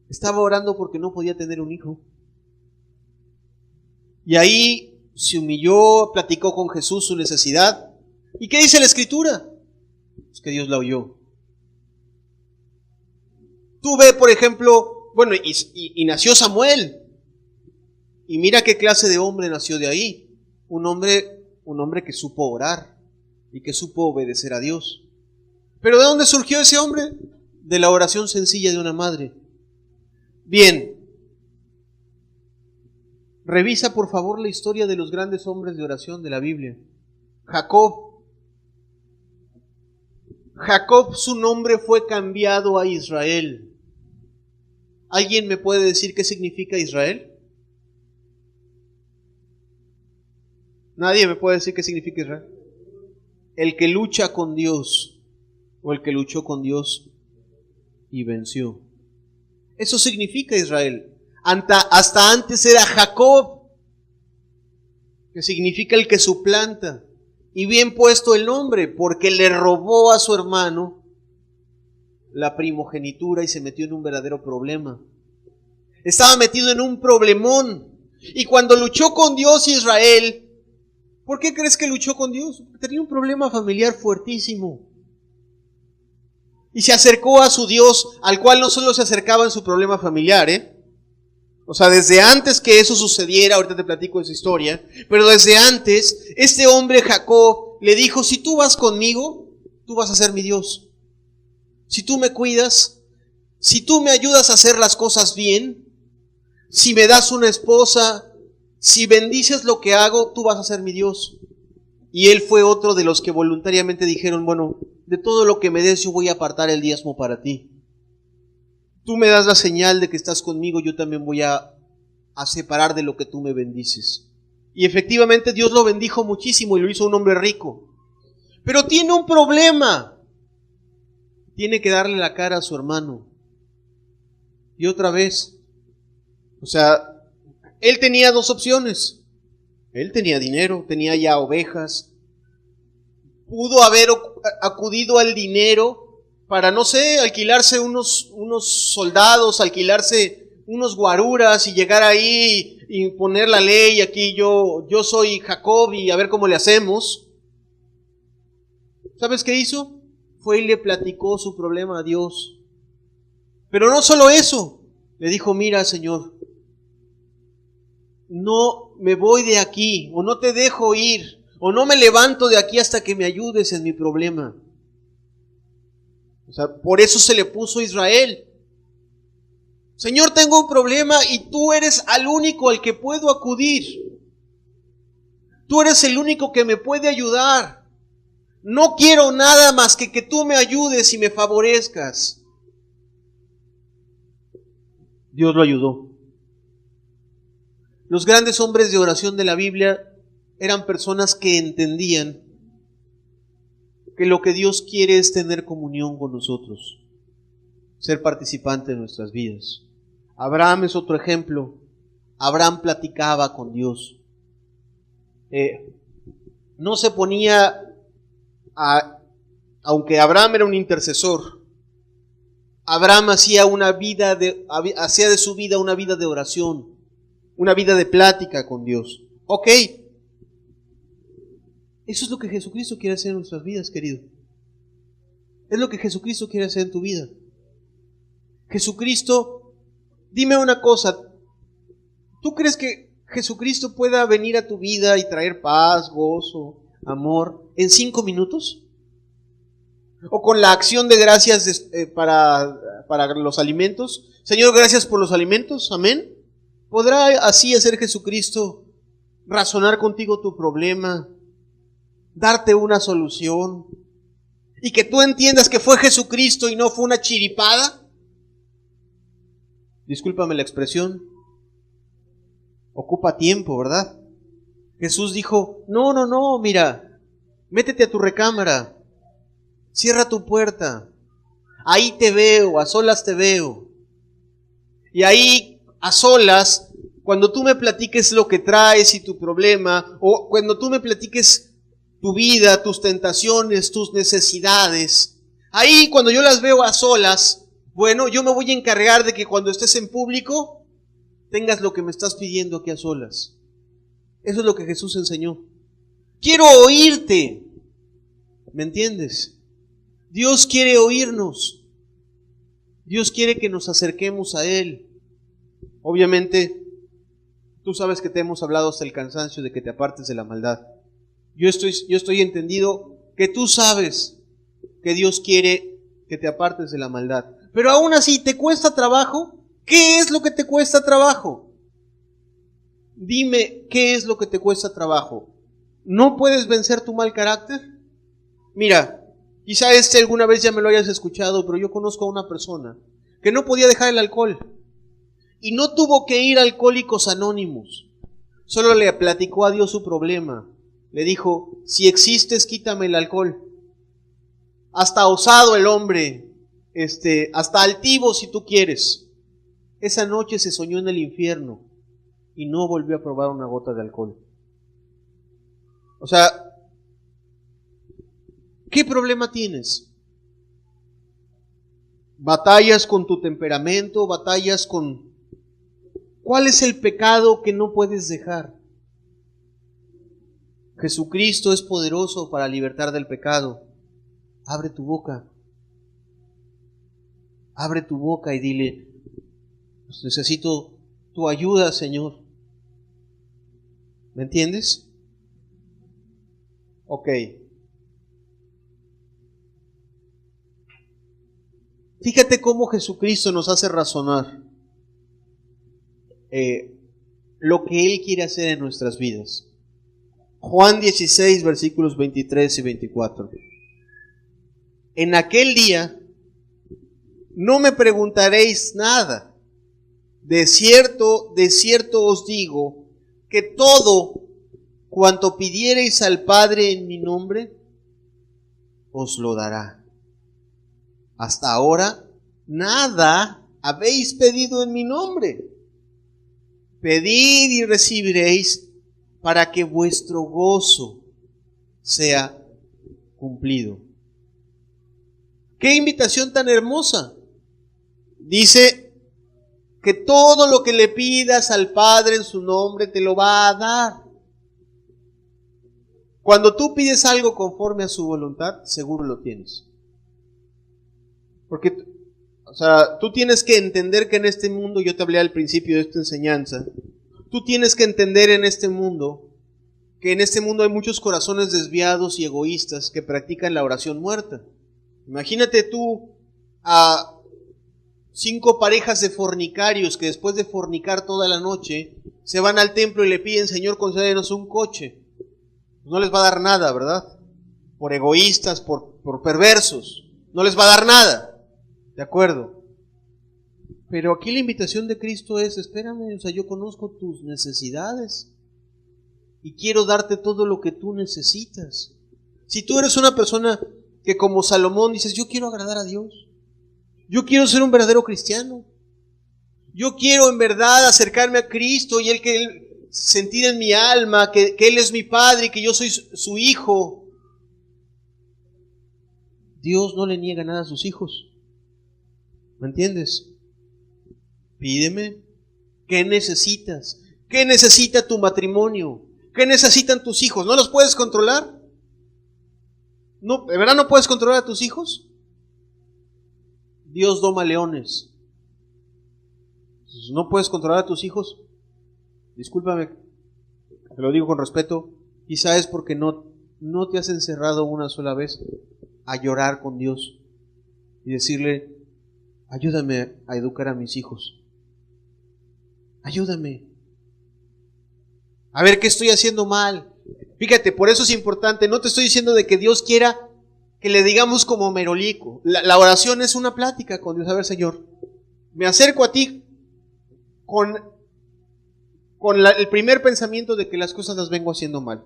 Estaba orando porque no podía tener un hijo. Y ahí se humilló, platicó con Jesús su necesidad. ¿Y qué dice la Escritura? Es que Dios la oyó. Tú ve, por ejemplo, bueno, y nació Samuel. Y mira qué clase de hombre nació de ahí. Un hombre que supo orar y que supo obedecer a Dios. ¿Pero de dónde surgió ese hombre? De la oración sencilla de una madre. Bien. Revisa por favor la historia de los grandes hombres de oración de la Biblia. Jacob, su nombre fue cambiado a Israel. ¿Alguien me puede decir qué significa Israel? ¿Nadie me puede decir qué significa Israel? El que lucha con Dios, o el que luchó con Dios y venció. Eso significa Israel. Hasta antes era Jacob, que significa el que suplanta. Y bien puesto el nombre, porque le robó a su hermano la primogenitura y se metió en un verdadero problema. Estaba metido en un problemón. Y cuando luchó con Dios Israel, ¿por qué crees que luchó con Dios? Porque tenía un problema familiar fuertísimo. Y se acercó a su Dios, al cual no solo se acercaba en su problema familiar, O sea, desde antes que eso sucediera, ahorita te platico esa historia, pero desde antes, este hombre Jacob le dijo, si tú vas conmigo, tú vas a ser mi Dios. Si tú me cuidas, si tú me ayudas a hacer las cosas bien, si me das una esposa, si bendices lo que hago, tú vas a ser mi Dios. Y él fue otro de los que voluntariamente dijeron, bueno, de todo lo que me des yo voy a apartar el diezmo para ti. Tú me das la señal de que estás conmigo, yo también voy a separar de lo que tú me bendices. Y efectivamente Dios lo bendijo muchísimo y lo hizo un hombre rico. Pero tiene un problema. Tiene que darle la cara a su hermano. Y otra vez, o sea, él tenía dos opciones. Él tenía dinero, tenía ya ovejas. Pudo haber acudido al dinero para, no sé, alquilarse unos soldados, alquilarse unos guaruras y llegar ahí y poner la ley. Aquí yo soy Jacob y a ver cómo le hacemos. ¿Sabes qué hizo? Fue y le platicó su problema a Dios. Pero no solo eso, le dijo, mira, Señor, no me voy de aquí, o no te dejo ir, o no me levanto de aquí hasta que me ayudes en mi problema. O sea, por eso se le puso Israel. Señor, tengo un problema y tú eres al único al que puedo acudir. Tú eres el único que me puede ayudar. No quiero nada más que tú me ayudes y me favorezcas. Dios lo ayudó. Los grandes hombres de oración de la Biblia eran personas que entendían que lo que Dios quiere es tener comunión con nosotros, ser participante de nuestras vidas. Abraham es otro ejemplo. Abraham platicaba con Dios. No se ponía aunque Abraham era un intercesor, Abraham hacía de su vida una vida de oración, una vida de plática con Dios. Ok, eso es lo que Jesucristo quiere hacer en nuestras vidas, querido. Es lo que Jesucristo quiere hacer en tu vida. Jesucristo, dime una cosa, ¿tú crees que Jesucristo pueda venir a tu vida y traer paz, gozo, amor en 5 minutos? O con la acción de gracias para los alimentos. Señor, gracias por los alimentos, amén. ¿Podrá así hacer Jesucristo razonar contigo tu problema, darte una solución y que tú entiendas que fue Jesucristo y no fue una chiripada? Discúlpame la expresión. Ocupa tiempo, ¿verdad? Jesús dijo, no, mira, métete a tu recámara, cierra tu puerta, ahí te veo, a solas te veo. Y ahí, a solas, cuando tú me platiques lo que traes y tu problema, o cuando tú me platiques tu vida, tus tentaciones, tus necesidades, ahí cuando yo las veo a solas, bueno, yo me voy a encargar de que cuando estés en público, tengas lo que me estás pidiendo aquí a solas. Eso es lo que Jesús enseñó. Quiero oírte. ¿Me entiendes? Dios quiere oírnos. Dios quiere que nos acerquemos a Él. Obviamente, tú sabes que te hemos hablado hasta el cansancio de que te apartes de la maldad. Yo estoy entendido que tú sabes que Dios quiere que te apartes de la maldad. Pero aún así, ¿te cuesta trabajo? ¿Qué es lo que te cuesta trabajo? Dime, ¿qué es lo que te cuesta trabajo? ¿No puedes vencer tu mal carácter? Mira, quizá alguna vez ya me lo hayas escuchado, pero yo conozco a una persona que no podía dejar el alcohol y no tuvo que ir a Alcohólicos Anónimos. Solo le platicó a Dios su problema. Le dijo, si existes, quítame el alcohol. Hasta osado el hombre, hasta altivo si tú quieres. Esa noche se soñó en el infierno y no volvió a probar una gota de alcohol. O sea, ¿qué problema tienes? ¿Batallas con tu temperamento? ¿Batallas con...? ¿Cuál es el pecado que no puedes dejar? Jesucristo es poderoso para libertar del pecado. Abre tu boca. Abre tu boca y dile, pues necesito tu ayuda, Señor. ¿Me entiendes? Ok. Fíjate cómo Jesucristo nos hace razonar. lo que Él quiere hacer en nuestras vidas. Juan 16, versículos 23 y 24. En aquel día no me preguntaréis nada. De cierto os digo, que todo cuanto pidiereis al Padre en mi nombre, os lo dará. Hasta ahora, nada habéis pedido en mi nombre. Pedid y recibiréis, para que vuestro gozo sea cumplido. ¡Qué invitación tan hermosa! Dice que todo lo que le pidas al Padre en su nombre te lo va a dar. Cuando tú pides algo conforme a su voluntad, seguro lo tienes. Porque, tú tienes que entender que en este mundo, yo te hablé al principio de esta enseñanza, tú tienes que entender en este mundo, que en este mundo hay muchos corazones desviados y egoístas que practican la oración muerta. Imagínate tú a 5 parejas de fornicarios que después de fornicar toda la noche, se van al templo y le piden, Señor, concédenos un coche. No les va a dar nada, ¿verdad? Por egoístas, por perversos. No les va a dar nada. ¿De acuerdo? Pero aquí la invitación de Cristo es, espérame, yo conozco tus necesidades y quiero darte todo lo que tú necesitas. Si tú eres una persona que como Salomón dices, yo quiero agradar a Dios, yo quiero ser un verdadero cristiano, yo quiero en verdad acercarme a Cristo y Él sentir en mi alma que Él es mi Padre y que yo soy su hijo. Dios no le niega nada a sus hijos. ¿Me entiendes? Pídeme. ¿Qué necesitas? ¿Qué necesita tu matrimonio? ¿Qué necesitan tus hijos? ¿No los puedes controlar? ¿No, ¿de verdad no puedes controlar a tus hijos? Dios doma leones. ¿No puedes controlar a tus hijos? Discúlpame, te lo digo con respeto, quizá es porque no te has encerrado una sola vez a llorar con Dios y decirle, ayúdame a educar a mis hijos. Ayúdame. A ver qué estoy haciendo mal. Fíjate, por eso es importante, no te estoy diciendo de que Dios quiera que le digamos como merolico. La oración es una plática con Dios. A ver, Señor, me acerco a ti con el primer pensamiento de que las cosas las vengo haciendo mal.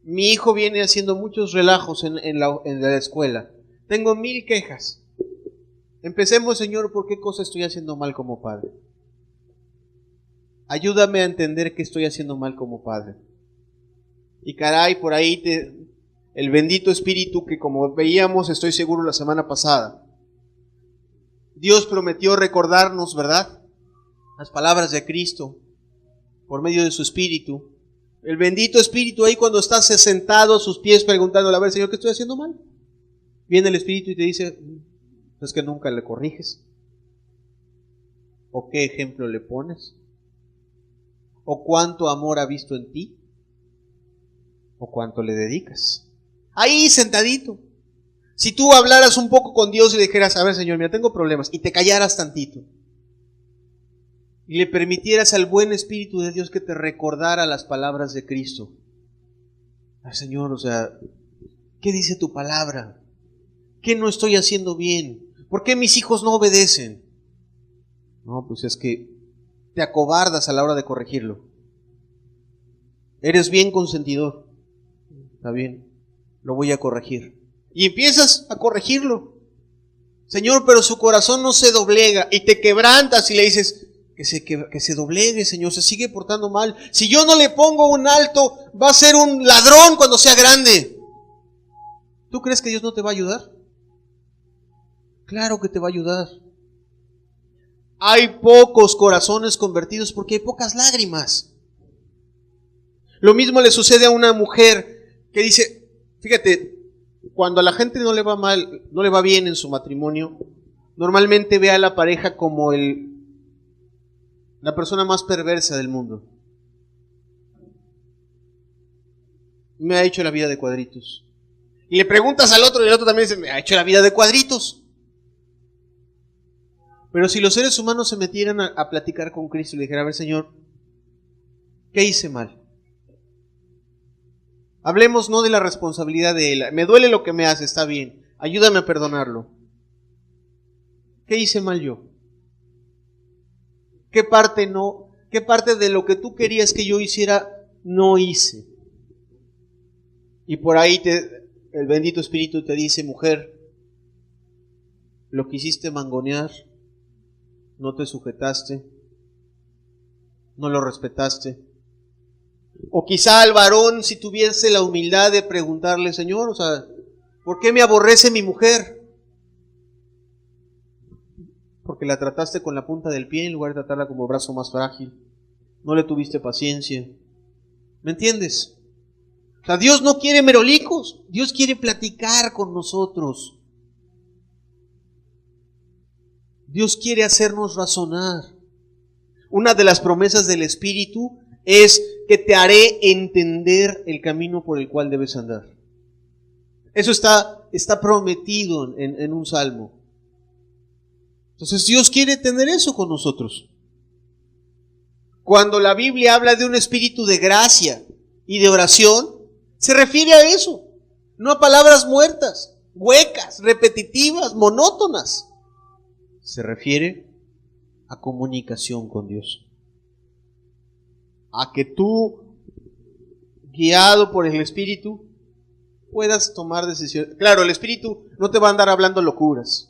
Mi hijo viene haciendo muchos relajos en la escuela. Tengo 1000 quejas. Empecemos, Señor, ¿por qué cosa estoy haciendo mal como padre? Ayúdame a entender que estoy haciendo mal como padre. Y caray, por ahí el bendito Espíritu que, como veíamos, estoy seguro la semana pasada, Dios prometió recordarnos, ¿verdad?, las palabras de Cristo por medio de su Espíritu. El bendito Espíritu ahí cuando estás sentado a sus pies preguntándole, a ver, Señor, ¿qué estoy haciendo mal? Viene el Espíritu y te dice, es que nunca le corriges. ¿O qué ejemplo le pones? ¿O cuánto amor ha visto en ti? ¿O cuánto le dedicas? Ahí sentadito. Si tú hablaras un poco con Dios y le dijeras, a ver, Señor, mira, tengo problemas, y te callaras tantito, y le permitieras al buen Espíritu de Dios que te recordara las palabras de Cristo. Ay, Señor, ¿qué dice tu palabra? ¿Qué no estoy haciendo bien? ¿Por qué mis hijos no obedecen? No, pues es que te acobardas a la hora de corregirlo. Eres bien consentidor. Está bien, lo voy a corregir. Y empiezas a corregirlo. Señor, pero su corazón no se doblega, y te quebrantas y le dices, que se doblegue, Señor, se sigue portando mal. Si yo no le pongo un alto, va a ser un ladrón cuando sea grande. ¿Tú crees que Dios no te va a ayudar? Claro que te va a ayudar. Hay pocos corazones convertidos porque hay pocas lágrimas. Lo mismo le sucede a una mujer que dice, fíjate, cuando a la gente no le va mal, no le va bien en su matrimonio, normalmente ve a la pareja como la persona más perversa del mundo. Me ha hecho la vida de cuadritos. Y le preguntas al otro y el otro también dice, me ha hecho la vida de cuadritos. Pero si los seres humanos se metieran a platicar con Cristo y le dijeran, a ver, Señor, ¿Qué hice mal? Hablemos no de la responsabilidad de él. Me duele lo que me hace, está bien. Ayúdame a perdonarlo. ¿Qué hice mal yo? ¿Qué parte de lo que tú querías que yo hiciera no hice? Y por ahí el bendito Espíritu te dice, mujer, lo quisiste mangonear, no te sujetaste, no lo respetaste. O quizá al varón, si tuviese la humildad de preguntarle, Señor, ¿por qué me aborrece mi mujer? Porque la trataste con la punta del pie en lugar de tratarla como brazo más frágil. No le tuviste paciencia. ¿Me entiendes? Dios no quiere merolicos. Dios quiere platicar con nosotros. Dios quiere hacernos razonar. Una de las promesas del Espíritu es que te haré entender el camino por el cual debes andar. Eso está prometido en un salmo. Entonces Dios quiere tener eso con nosotros. Cuando la Biblia habla de un espíritu de gracia y de oración, se refiere a eso, no a palabras muertas, huecas, repetitivas, monótonas. Se refiere a comunicación con Dios. A que tú, guiado por el Espíritu, puedas tomar decisiones. Claro, el Espíritu no te va a andar hablando locuras.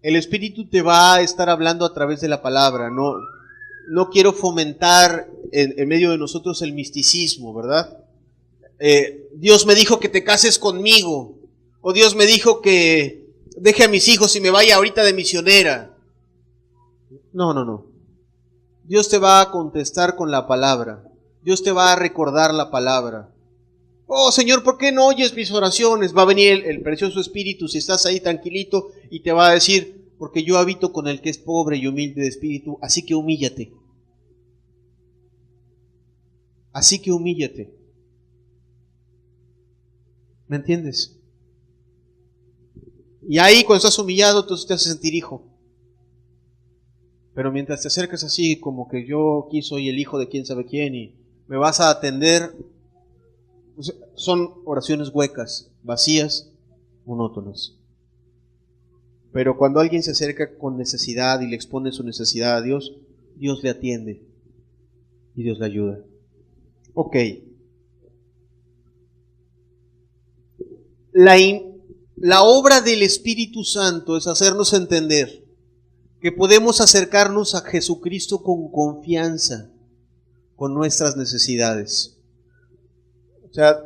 El Espíritu te va a estar hablando a través de la palabra. No quiero fomentar en medio de nosotros el misticismo, ¿verdad? Dios me dijo que te cases conmigo. O Dios me dijo que deje a mis hijos y me vaya ahorita de misionera. No. Dios te va a contestar con la palabra. Dios te va a recordar la palabra. Oh Señor, ¿por qué no oyes mis oraciones? Va a venir el precioso Espíritu si estás ahí tranquilito y te va a decir, porque yo habito con el que es pobre y humilde de espíritu, así que humíllate. Así que humíllate. ¿Me entiendes? Y ahí cuando estás humillado, entonces te hace sentir hijo. Pero mientras te acercas así, como que yo aquí soy el hijo de quién sabe quién y me vas a atender, pues son oraciones huecas, vacías, monótonas. Pero cuando alguien se acerca con necesidad y le expone su necesidad a Dios, Dios le atiende y Dios le ayuda. Ok. La obra del Espíritu Santo es hacernos entender que podemos acercarnos a Jesucristo con confianza, con nuestras necesidades. O sea,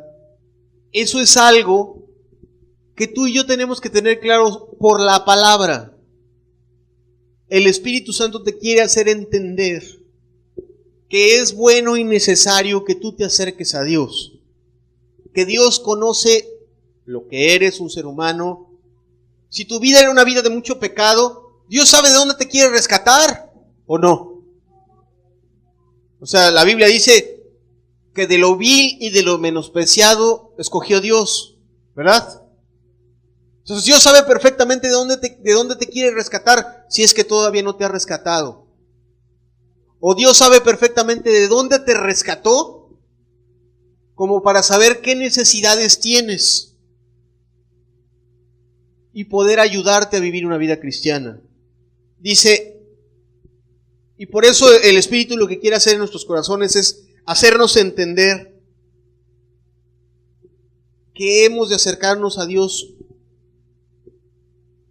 eso es algo que tú y yo tenemos que tener claro por la palabra. El Espíritu Santo te quiere hacer entender que es bueno y necesario que tú te acerques a Dios. Que Dios conoce lo que eres, un ser humano. Si tu vida era una vida de mucho pecado, Dios sabe de dónde te quiere rescatar, ¿o no? O sea, la Biblia dice que de lo vil y de lo menospreciado escogió Dios, ¿verdad? Entonces Dios sabe perfectamente de dónde te quiere rescatar si es que todavía no te ha rescatado. O Dios sabe perfectamente de dónde te rescató como para saber qué necesidades tienes y poder ayudarte a vivir una vida cristiana. Dice, y por eso el Espíritu lo que quiere hacer en nuestros corazones es hacernos entender que hemos de acercarnos a Dios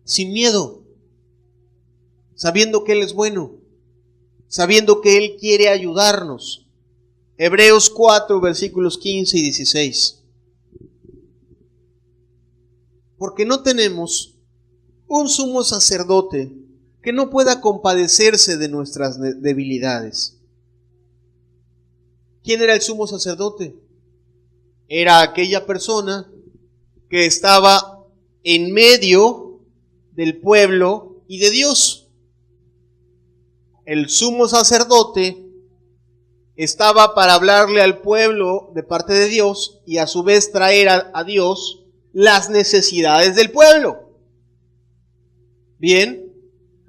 sin miedo, sabiendo que Él es bueno, sabiendo que Él quiere ayudarnos. Hebreos 4, versículos 15 y 16. Porque no tenemos un sumo sacerdote que no pueda compadecerse de nuestras debilidades. ¿Quién era el sumo sacerdote? Era aquella persona que estaba en medio del pueblo y de Dios. El sumo sacerdote estaba para hablarle al pueblo de parte de Dios y a su vez traer a Dios las necesidades del pueblo. Bien,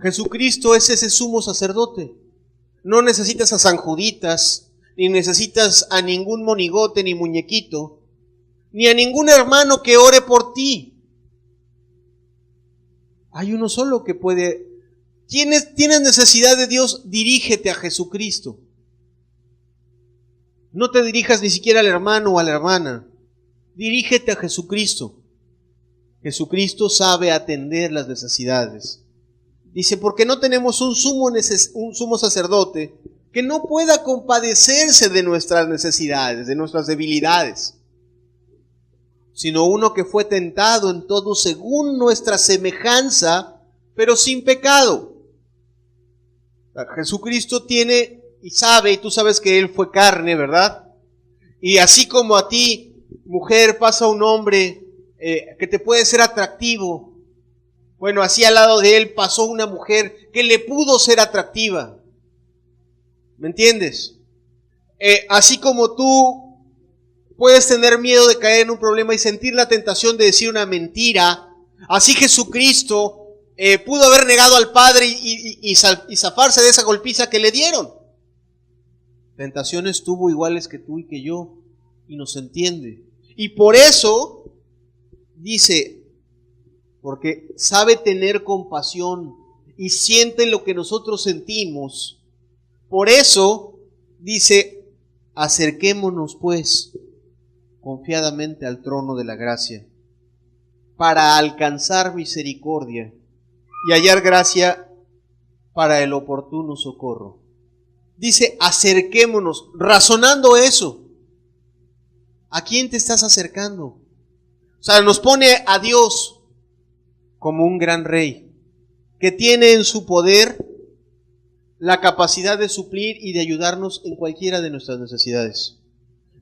Jesucristo es ese sumo sacerdote. No necesitas a San Juditas, ni necesitas a ningún monigote ni muñequito, ni a ningún hermano que ore por ti. Hay uno solo que puede. ¿Tienes necesidad de Dios? Dirígete a Jesucristo. No te dirijas ni siquiera al hermano o a la hermana. Dirígete a Jesucristo. Jesucristo sabe atender las necesidades. Dice, porque no tenemos un sumo sacerdote que no pueda compadecerse de nuestras necesidades, de nuestras debilidades, sino uno que fue tentado en todo según nuestra semejanza, pero sin pecado. Jesucristo tiene y sabe, y tú sabes que Él fue carne, ¿verdad? Y así como a ti, mujer, pasa un hombre que te puede ser atractivo, bueno, así al lado de Él pasó una mujer que le pudo ser atractiva. ¿Me entiendes? Así como tú puedes tener miedo de caer en un problema y sentir la tentación de decir una mentira, así Jesucristo pudo haber negado al Padre y zafarse de esa golpiza que le dieron. Tentaciones tuvo iguales que tú y que yo, y nos entiende. Y por eso dice, porque sabe tener compasión y siente lo que nosotros sentimos. Por eso dice, acerquémonos pues confiadamente al trono de la gracia, para alcanzar misericordia y hallar gracia para el oportuno socorro. Dice, acerquémonos, razonando eso. ¿A quién te estás acercando? O sea, nos pone a Dios como un gran rey, que tiene en su poder la capacidad de suplir y de ayudarnos en cualquiera de nuestras necesidades,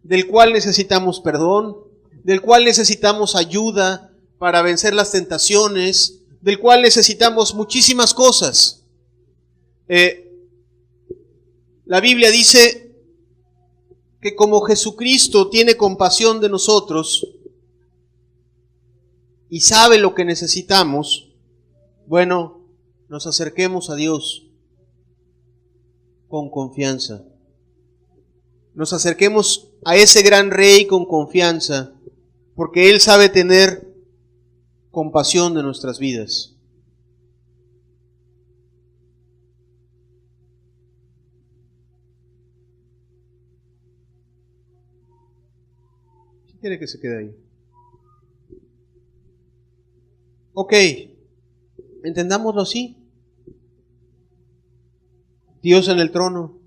del cual necesitamos perdón, del cual necesitamos ayuda para vencer las tentaciones, del cual necesitamos muchísimas cosas. La Biblia dice que como Jesucristo tiene compasión de nosotros y sabe lo que necesitamos, bueno, nos acerquemos a Dios con confianza. Nos acerquemos a ese gran Rey con confianza, porque Él sabe tener compasión de nuestras vidas. ¿Quién quiere que se quede ahí? Ok, entendámoslo así. Dios en el trono,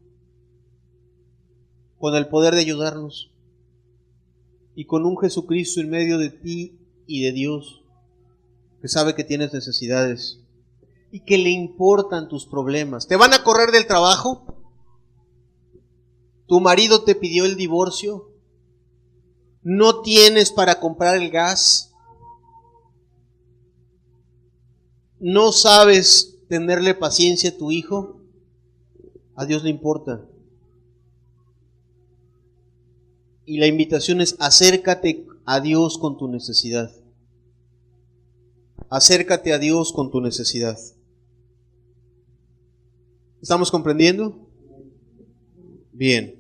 con el poder de ayudarnos, y con un Jesucristo en medio de ti y de Dios, que sabe que tienes necesidades y que le importan tus problemas. ¿Te van a correr del trabajo? ¿Tu marido te pidió el divorcio? ¿No tienes para comprar el gas? ¿No sabes tenerle paciencia a tu hijo? A Dios le importa. Y la invitación es: acércate a Dios con tu necesidad. Acércate a Dios con tu necesidad. ¿Estamos comprendiendo? Bien.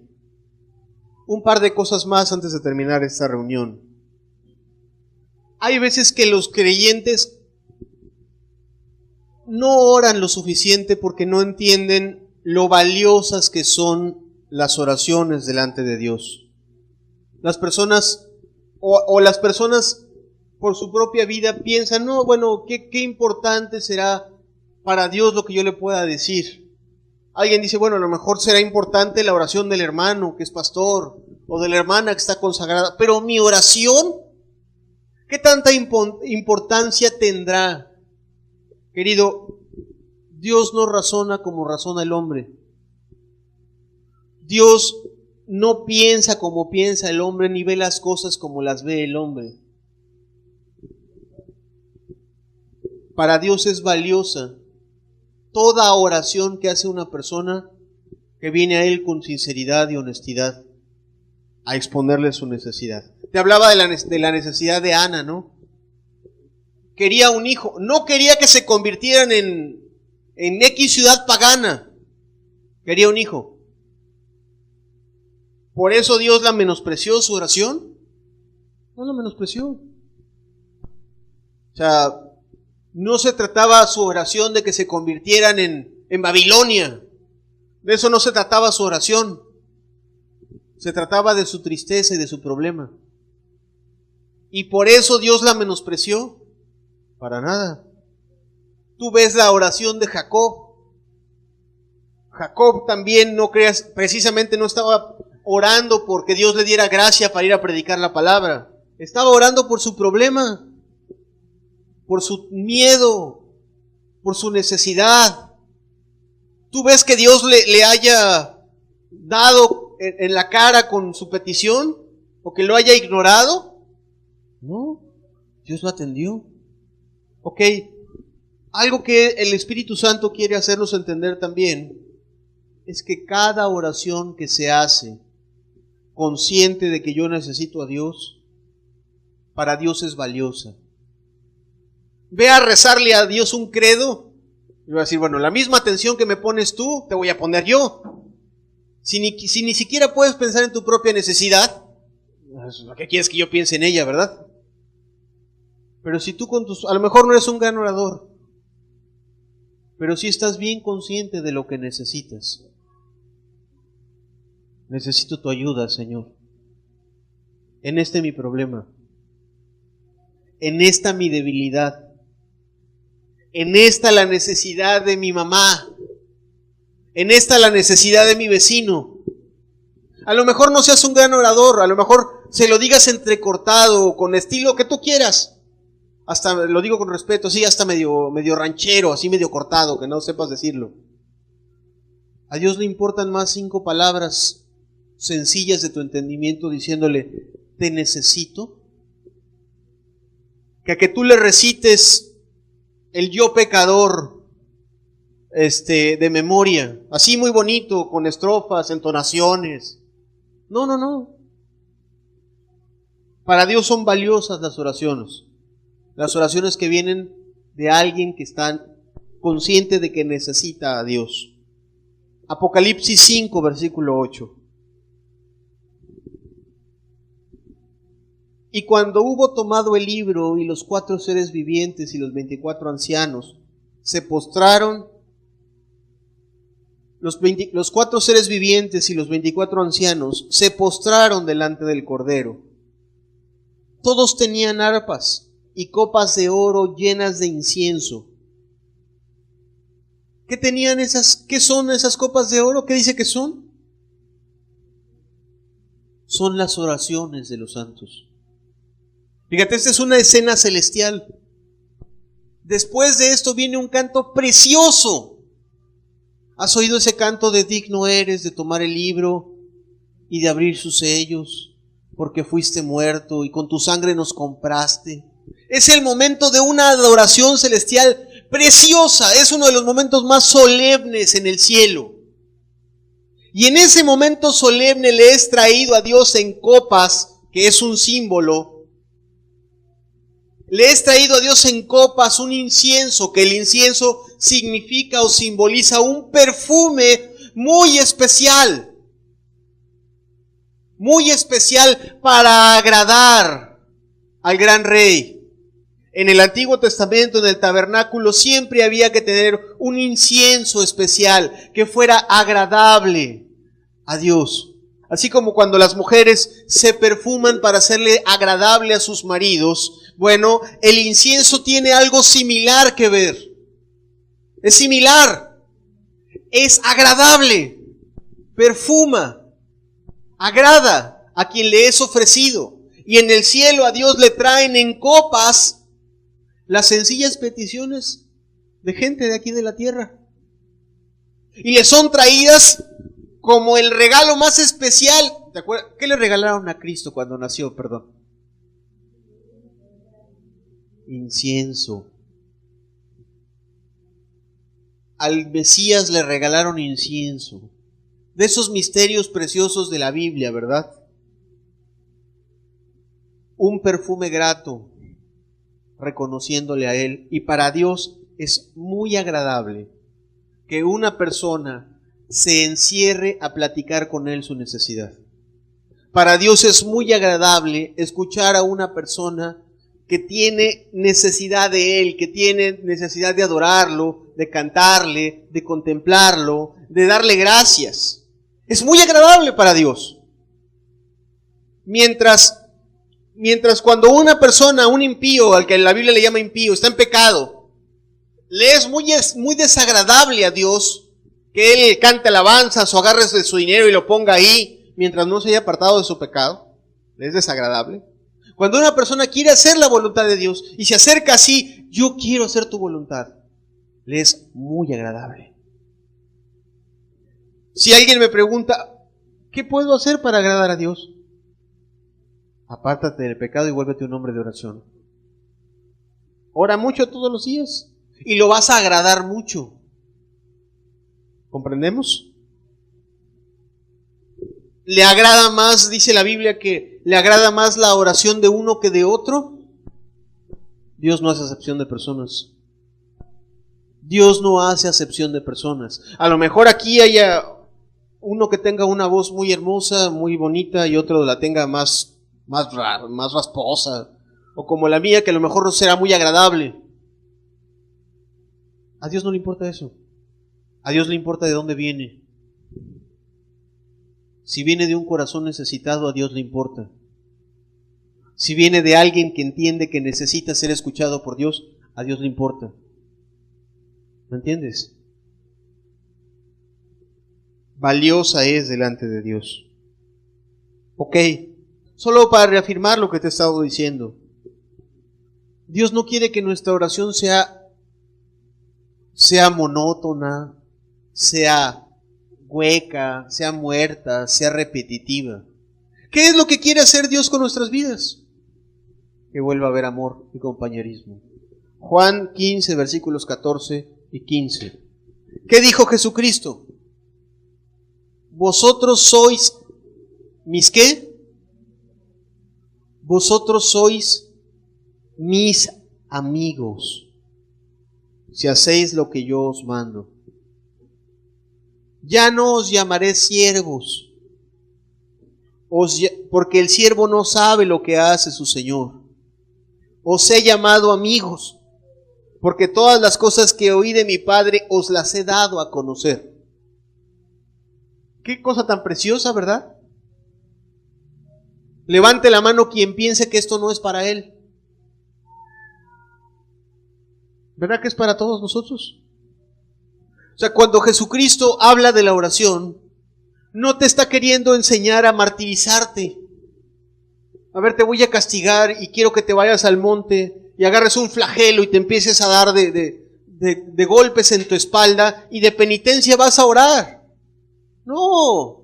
Un par de cosas más antes de terminar esta reunión. Hay veces que los creyentes no oran lo suficiente porque no entienden lo valiosas que son las oraciones delante de Dios. Las personas o las personas por su propia vida piensan, no, bueno, qué importante será para Dios lo que yo le pueda decir. Alguien dice, bueno, a lo mejor será importante la oración del hermano que es pastor o de la hermana que está consagrada, pero mi oración, ¿qué tanta importancia tendrá? Querido, Dios no razona como razona el hombre. Dios no piensa como piensa el hombre, ni ve las cosas como las ve el hombre. Para Dios es valiosa toda oración que hace una persona que viene a Él con sinceridad y honestidad a exponerle su necesidad. Te hablaba de la necesidad de Ana, ¿no? Quería un hijo, no quería que se convirtieran en X ciudad pagana, quería un hijo. ¿Por eso Dios la menospreció su oración? No la menospreció. O sea, no se trataba su oración de que se convirtieran en Babilonia. De eso no se trataba su oración. Se trataba de su tristeza y de su problema. ¿Y por eso Dios la menospreció? Para nada. Tú ves la oración de Jacob. Jacob también, no creas, precisamente no estaba orando porque Dios le diera gracia para ir a predicar la palabra. Estaba orando por su problema, por su miedo, por su necesidad. ¿Tú ves que Dios le haya dado en la cara con su petición? ¿O que lo haya ignorado? No, Dios lo atendió. Ok, algo que el Espíritu Santo quiere hacernos entender también es que cada oración que se hace consciente de que yo necesito a Dios, para Dios es valiosa. Ve a rezarle a Dios un credo y va a decir, bueno, la misma atención que me pones tú, te voy a poner yo. Si ni siquiera puedes pensar en tu propia necesidad, ¿qué quieres que yo piense en ella, verdad? Pero si tú a lo mejor no eres un gran orador, pero sí estás bien consciente de lo que necesitas. Necesito tu ayuda, Señor. En este mi problema. En esta mi debilidad. En esta la necesidad de mi mamá. En esta la necesidad de mi vecino. A lo mejor no seas un gran orador, a lo mejor se lo digas entrecortado o con estilo que tú quieras. Hasta lo digo con respeto, sí, hasta medio ranchero, así medio cortado, que no sepas decirlo. A Dios le importan más 5 palabras sencillas de tu entendimiento diciéndole, te necesito, que a que tú le recites el yo pecador de memoria, así muy bonito, con estrofas, entonaciones. No. Para Dios son valiosas las oraciones que vienen de alguien que está consciente de que necesita a Dios. Apocalipsis 5, versículo 8. Y cuando hubo tomado el libro y los 4 seres vivientes y los 24 ancianos se postraron, los 4 seres vivientes y los 24 ancianos se postraron delante del Cordero. Todos tenían arpas y copas de oro llenas de incienso. ¿Qué son esas copas de oro? ¿Qué dice que son? Son las oraciones de los santos. Fíjate, esta es una escena celestial. Después de esto viene un canto precioso. ¿Has oído ese canto de digno eres de tomar el libro y de abrir sus sellos? Porque fuiste muerto y con tu sangre nos compraste. Es el momento de una adoración celestial preciosa. Es uno de los momentos más solemnes en el cielo. Y en ese momento solemne le es traído a Dios en copas, que es un símbolo. Le es traído a Dios en copas un incienso, que el incienso significa o simboliza un perfume muy especial para agradar al gran rey. En el Antiguo Testamento, en el tabernáculo, siempre había que tener un incienso especial que fuera agradable a Dios. Así como cuando las mujeres se perfuman para hacerle agradable a sus maridos, bueno, el incienso tiene algo similar que ver. Es similar, es agradable, perfuma, agrada a quien le es ofrecido. Y en el cielo a Dios le traen en copas las sencillas peticiones de gente de aquí de la tierra. Y le son traídas como el regalo más especial. ¿Te acuerdas? ¿Qué le regalaron a Cristo cuando nació? Perdón. Incienso. Al Mesías le regalaron incienso. De esos misterios preciosos de la Biblia, ¿verdad? Un perfume grato, reconociéndole a Él. Y para Dios es muy agradable que una persona se encierre a platicar con Él su necesidad. Para Dios es muy agradable escuchar a una persona que tiene necesidad de Él, que tiene necesidad de adorarlo, de cantarle, de contemplarlo, de darle gracias. Es muy agradable para Dios. Mientras cuando una persona, un impío, al que la Biblia le llama impío, está en pecado, le es muy desagradable a Dios que Él cante alabanzas o agarre de su dinero y lo ponga ahí mientras no se haya apartado de su pecado. Le es desagradable. Cuando una persona quiere hacer la voluntad de Dios y se acerca así, yo quiero hacer tu voluntad, le es muy agradable. Si alguien me pregunta, ¿qué puedo hacer para agradar a Dios? Apártate del pecado y vuélvete un hombre de oración. Ora mucho todos los días y lo vas a agradar mucho. ¿Comprendemos? ¿Le agrada más, dice la Biblia, que le agrada más la oración de uno que de otro? Dios no hace acepción de personas. Dios no hace acepción de personas. A lo mejor aquí haya uno que tenga una voz muy hermosa, muy bonita, y otro la tenga más rasposa, o como la mía, que a lo mejor no será muy agradable. A Dios no le importa eso. A Dios le importa de dónde viene. Si viene de un corazón necesitado, a Dios le importa. Si viene de alguien que entiende que necesita ser escuchado por Dios, a Dios le importa. ¿Me entiendes? Valiosa es delante de Dios. Ok, solo para reafirmar lo que te he estado diciendo. Dios no quiere que nuestra oración sea monótona, sea hueca, sea muerta, sea repetitiva. ¿Qué es lo que quiere hacer Dios con nuestras vidas? Que vuelva a haber amor y compañerismo. Juan 15, versículos 14 y 15. ¿Qué dijo Jesucristo? Vosotros sois mis ¿qué? Vosotros sois mis amigos, si hacéis lo que yo os mando. Ya no os llamaré siervos, porque el siervo no sabe lo que hace su Señor. Os he llamado amigos, porque todas las cosas que oí de mi Padre os las he dado a conocer. Qué cosa tan preciosa, ¿verdad? Levante la mano quien piense que esto no es para él. ¿Verdad que es para todos nosotros? O sea, cuando Jesucristo habla de la oración, no te está queriendo enseñar a martirizarte. A ver, te voy a castigar y quiero que te vayas al monte y agarres un flagelo y te empieces a dar de golpes en tu espalda y de penitencia vas a orar. No.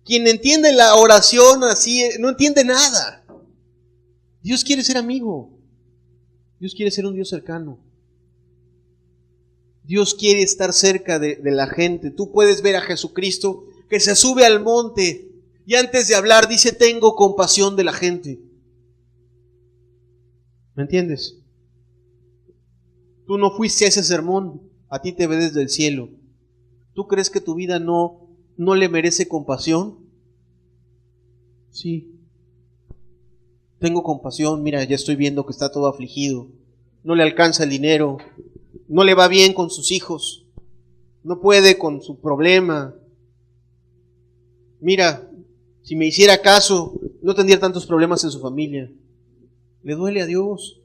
Quien entiende la oración así, no entiende nada. Dios quiere ser amigo. Dios quiere ser un Dios cercano. Dios quiere estar cerca de la gente. Tú puedes ver a Jesucristo que se sube al monte y antes de hablar dice, tengo compasión de la gente. ¿Me entiendes? Tú no fuiste a ese sermón, a ti te ve desde el cielo. ¿Tú crees que tu vida no le merece compasión? Sí. Tengo compasión, mira, ya estoy viendo que está todo afligido. No le alcanza el dinero, no le va bien con sus hijos, no puede con su problema. Mira, si me hiciera caso, no tendría tantos problemas en su familia. Le duele a Dios.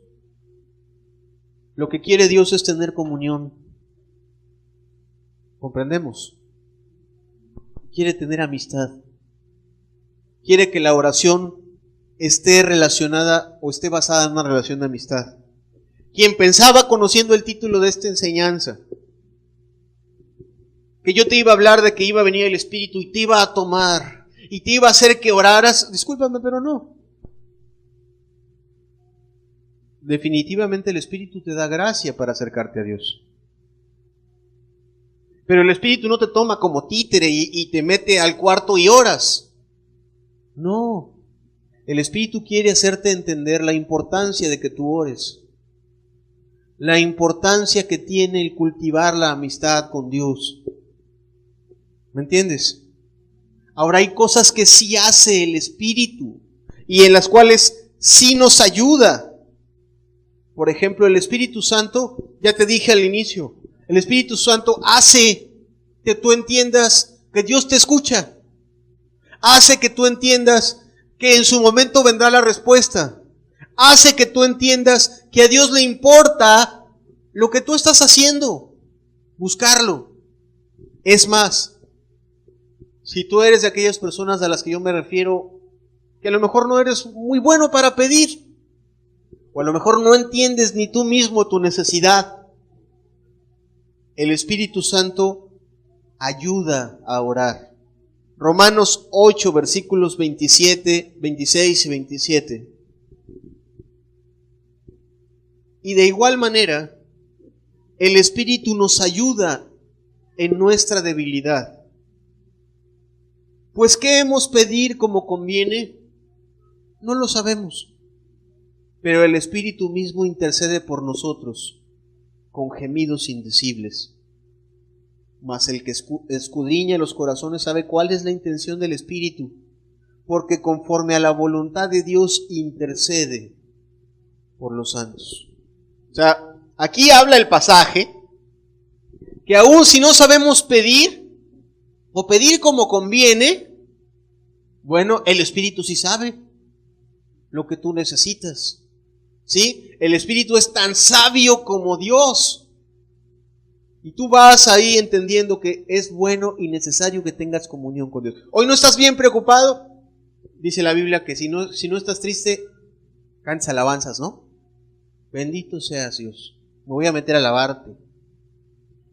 Lo que quiere Dios es tener comunión. ¿Comprendemos? Quiere tener amistad. Quiere que la oración esté relacionada o esté basada en una relación de amistad. Quien pensaba, conociendo el título de esta enseñanza, que yo te iba a hablar de que iba a venir el Espíritu y te iba a tomar y te iba a hacer que oraras, discúlpame, pero no. Definitivamente el Espíritu te da gracia para acercarte a Dios. Pero el Espíritu no te toma como títere y te mete al cuarto y oras. No. El Espíritu quiere hacerte entender la importancia de que tú ores. La importancia que tiene el cultivar la amistad con Dios. ¿Me entiendes? Ahora hay cosas que sí hace el Espíritu y en las cuales sí nos ayuda. Por ejemplo, el Espíritu Santo, ya te dije al inicio, el Espíritu Santo hace que tú entiendas que Dios te escucha. Hace que tú entiendas que en su momento vendrá la respuesta. Hace que tú entiendas que a Dios le importa lo que tú estás haciendo. Buscarlo. Es más, si tú eres de aquellas personas a las que yo me refiero, que a lo mejor no eres muy bueno para pedir, o a lo mejor no entiendes ni tú mismo tu necesidad, el Espíritu Santo ayuda a orar. Romanos 8, versículos 27, 26 y 27. Y de igual manera, el Espíritu nos ayuda en nuestra debilidad. Pues ¿qué hemos pedir como conviene? No lo sabemos. Pero el Espíritu mismo intercede por nosotros con gemidos indecibles. Mas el que escudriña los corazones sabe cuál es la intención del Espíritu, porque conforme a la voluntad de Dios intercede por los santos. O sea, aquí habla el pasaje que aún si no sabemos pedir o pedir como conviene, bueno, el Espíritu sí sabe lo que tú necesitas. ¿Sí? El Espíritu es tan sabio como Dios. Y tú vas ahí entendiendo que es bueno y necesario que tengas comunión con Dios. Hoy no estás bien preocupado. Dice la Biblia que si no estás triste, cantas alabanzas, ¿no? Bendito seas Dios. Me voy a meter a alabarte.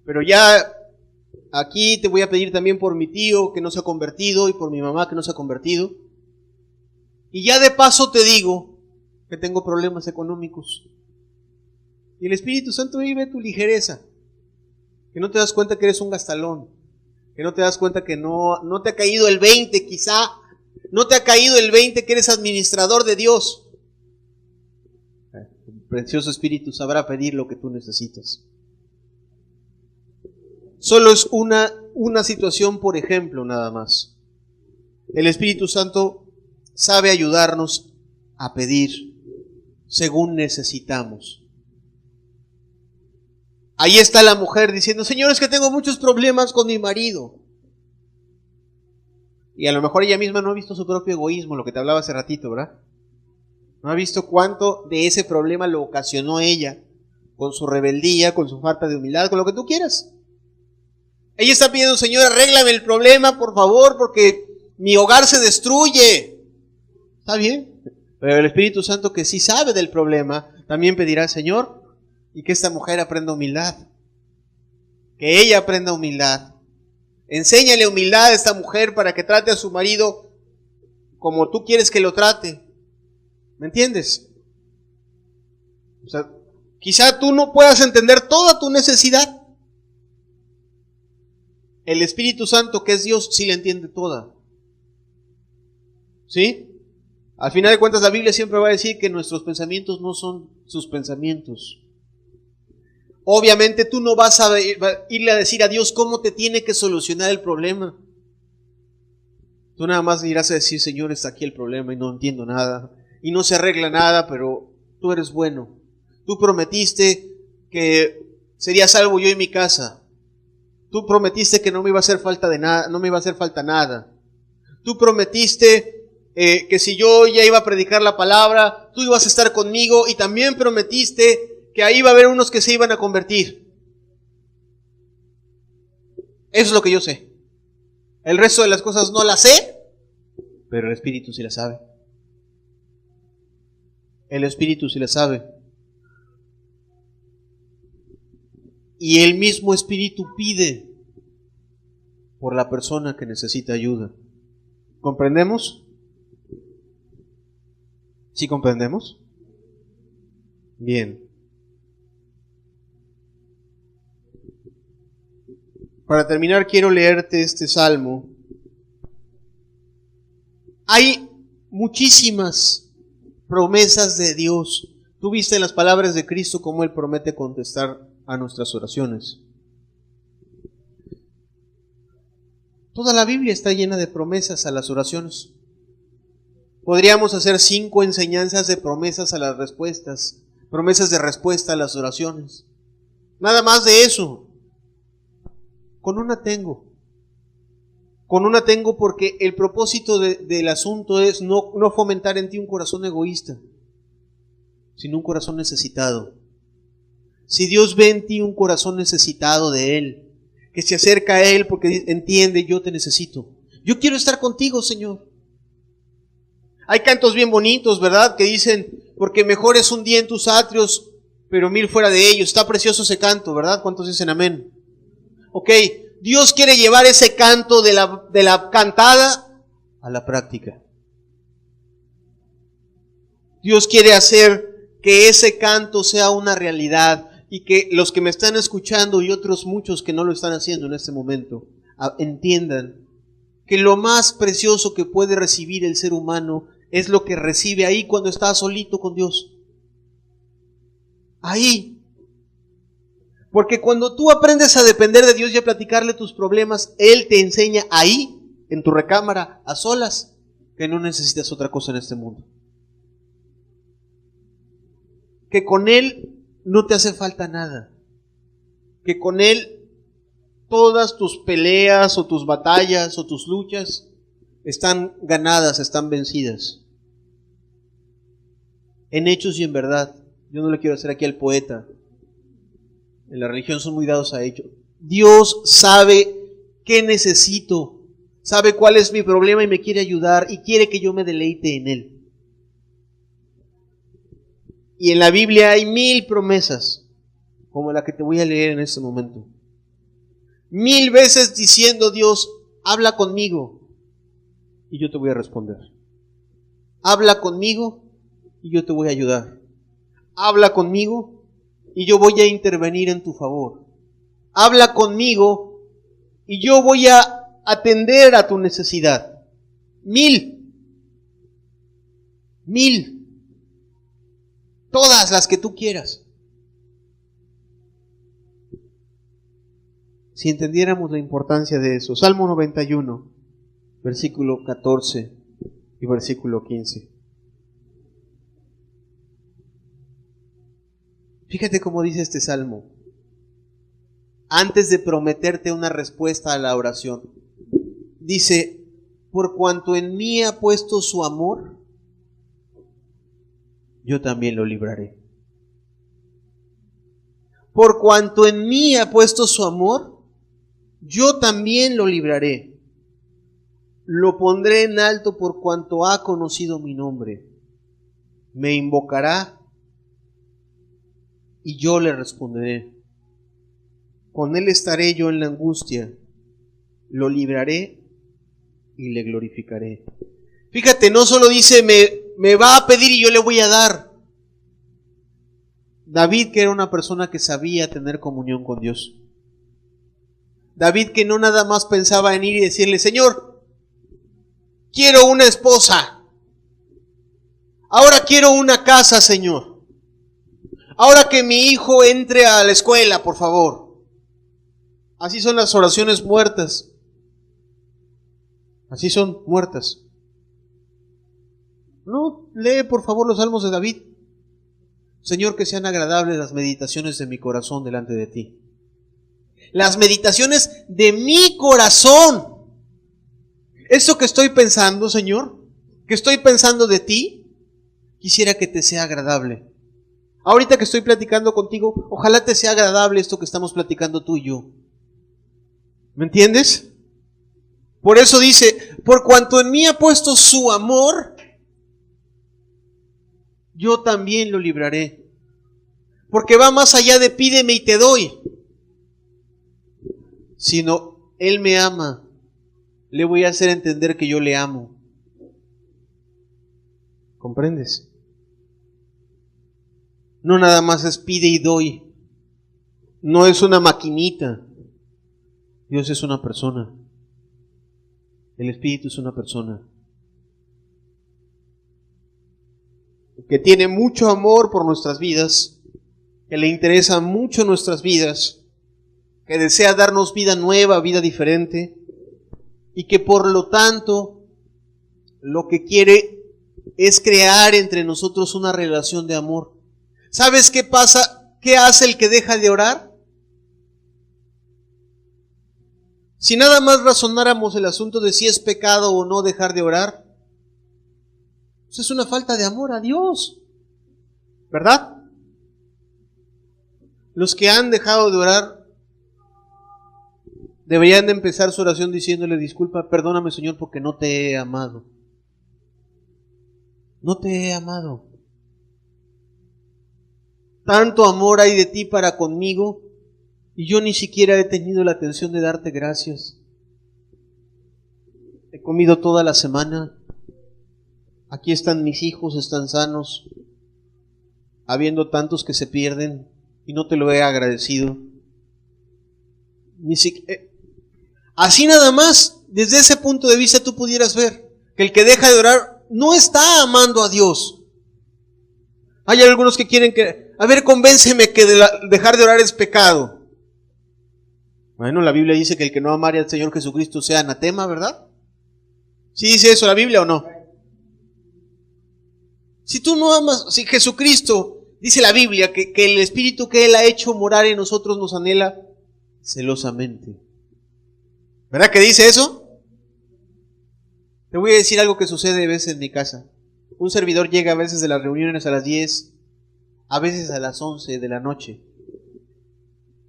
Pero ya aquí te voy a pedir también por mi tío que no se ha convertido y por mi mamá que no se ha convertido. Y ya de paso te digo que tengo problemas económicos. Y el Espíritu Santo vive tu ligereza. Que no te das cuenta que eres un gastalón. Que no te das cuenta que no te ha caído el 20 quizá. No te ha caído el 20 que eres administrador de Dios. El precioso Espíritu sabrá pedir lo que tú necesitas. Solo es una situación, por ejemplo, nada más. El Espíritu Santo sabe ayudarnos a pedir según necesitamos. Ahí está la mujer diciendo, Señor, es que tengo muchos problemas con mi marido. Y a lo mejor ella misma no ha visto su propio egoísmo, lo que te hablaba hace ratito, ¿verdad? No ha visto cuánto de ese problema lo ocasionó ella, con su rebeldía, con su falta de humildad, con lo que tú quieras. Ella está pidiendo, Señor, arréglame el problema, por favor, porque mi hogar se destruye. ¿Está bien? Pero el Espíritu Santo, que sí sabe del problema, también pedirá, Señor, y que esta mujer aprenda humildad. Que ella aprenda humildad. Enséñale humildad a esta mujer para que trate a su marido como tú quieres que lo trate. ¿Me entiendes? O sea, quizá tú no puedas entender toda tu necesidad. El Espíritu Santo, que es Dios, sí la entiende toda. ¿Sí? Al final de cuentas, la Biblia siempre va a decir que nuestros pensamientos no son sus pensamientos. Obviamente tú no vas a irle a decir a Dios cómo te tiene que solucionar el problema. Tú nada más irás a decir, Señor, está aquí el problema y no entiendo nada. Y no se arregla nada, pero tú eres bueno. Tú prometiste que sería salvo yo y mi casa. Tú prometiste que no me iba a hacer falta de nada, no me iba a hacer falta nada. Tú prometiste que si yo ya iba a predicar la palabra, tú ibas a estar conmigo, y también prometiste que ahí iba a haber unos que se iban a convertir. Eso es lo que yo sé. El resto de las cosas no las sé, pero el Espíritu sí las sabe. El Espíritu sí las sabe. Y el mismo Espíritu pide por la persona que necesita ayuda. ¿Comprendemos? ¿Sí comprendemos? Bien. Para terminar, quiero leerte este salmo. Hay muchísimas promesas de Dios. Tú viste en las palabras de Cristo cómo Él promete contestar a nuestras oraciones. Toda la Biblia está llena de promesas a las oraciones. Podríamos hacer 5 enseñanzas de promesas a las respuestas, promesas de respuesta a las oraciones. Nada más de eso. Con una tengo. Con una tengo porque el propósito del asunto es no fomentar en ti un corazón egoísta, sino un corazón necesitado. Si Dios ve en ti un corazón necesitado de Él, que se acerca a Él porque entiende, yo te necesito. Yo quiero estar contigo, Señor. Hay cantos bien bonitos, ¿verdad? Que dicen, porque mejor es un día en tus atrios, pero 1000 fuera de ellos. Está precioso ese canto, ¿verdad? ¿Cuántos dicen amén? Ok, Dios quiere llevar ese canto de la cantada a la práctica. Dios quiere hacer que ese canto sea una realidad y que los que me están escuchando y otros muchos que no lo están haciendo en este momento entiendan que lo más precioso que puede recibir el ser humano es lo que recibe ahí cuando está solito con Dios. Ahí. Porque cuando tú aprendes a depender de Dios y a platicarle tus problemas, Él te enseña ahí, en tu recámara, a solas, que no necesitas otra cosa en este mundo. Que con Él no te hace falta nada. Que con Él todas tus peleas o tus batallas o tus luchas están ganadas, están vencidas. En hechos y en verdad. Yo no le quiero hacer aquí al poeta. En la religión son muy dados a ello. Dios sabe qué necesito, sabe cuál es mi problema y me quiere ayudar y quiere que yo me deleite en Él. Y en la Biblia hay 1000 promesas, como la que te voy a leer en este momento. 1000 veces diciendo Dios, habla conmigo y yo te voy a responder. Habla conmigo y yo te voy a ayudar. Habla conmigo y yo voy a intervenir en tu favor. Habla conmigo y yo voy a atender a tu necesidad. 1000. Todas las que tú quieras. Si entendiéramos la importancia de eso. Salmo 91, versículo 14 y versículo 15. Fíjate cómo dice este salmo. Antes de prometerte una respuesta a la oración, dice, por cuanto en mí ha puesto su amor, yo también lo libraré. Por cuanto en mí ha puesto su amor, yo también lo libraré. Lo pondré en alto por cuanto ha conocido mi nombre. Me invocará y yo le responderé. Con él estaré yo en la angustia. Lo libraré y le glorificaré. Fíjate, no solo dice me va a pedir y yo le voy a dar. David, que era una persona que sabía tener comunión con Dios. David, que no nada más pensaba en ir y decirle, Señor, quiero una esposa. Ahora quiero una casa, Señor. Ahora que mi hijo entre a la escuela, por favor. Así son las oraciones muertas. Así son muertas. No, lee por favor los salmos de David. Señor, que sean agradables las meditaciones de mi corazón delante de ti. Las meditaciones de mi corazón. Esto que estoy pensando, Señor, que estoy pensando de ti, quisiera que te sea agradable. Ahorita que estoy platicando contigo, ojalá te sea agradable esto que estamos platicando tú y yo. ¿Me entiendes? Por eso dice, por cuanto en mí ha puesto su amor, yo también lo libraré. Porque va más allá de pídeme y te doy. Sino, Él me ama. Le voy a hacer entender que yo le amo. ¿Comprendes? No nada más es pide y doy. No es una maquinita. Dios es una persona. El Espíritu es una persona que tiene mucho amor por nuestras vidas, que le interesa mucho nuestras vidas, que desea darnos vida nueva, vida diferente, y que por lo tanto lo que quiere es crear entre nosotros una relación de amor. ¿Sabes qué pasa? ¿Qué hace el que deja de orar? Si nada más razonáramos el asunto de si es pecado o no dejar de orar, pues es una falta de amor a Dios, ¿verdad? Los que han dejado de orar deberían de empezar su oración diciéndole: disculpa, perdóname, Señor, porque no te he amado. No te he amado. Tanto amor hay de ti para conmigo y yo ni siquiera he tenido la atención de darte gracias. He comido toda la semana. Aquí están mis hijos, están sanos, habiendo tantos que se pierden, y no te lo he agradecido. Así nada más, desde ese punto de vista tú pudieras ver que el que deja de orar no está amando a Dios. Hay algunos que quieren que, a ver, convénceme que dejar de orar es pecado. Bueno, la Biblia dice que el que no amare al Señor Jesucristo sea anatema, ¿verdad? ¿Sí dice eso la Biblia o no? Si tú no amas, si Jesucristo, dice la Biblia, que el Espíritu que Él ha hecho morar en nosotros nos anhela celosamente. ¿Verdad que dice eso? Te voy a decir algo que sucede a veces en mi casa. Un servidor llega a veces de las reuniones a las 10, a veces a las 11 de la noche.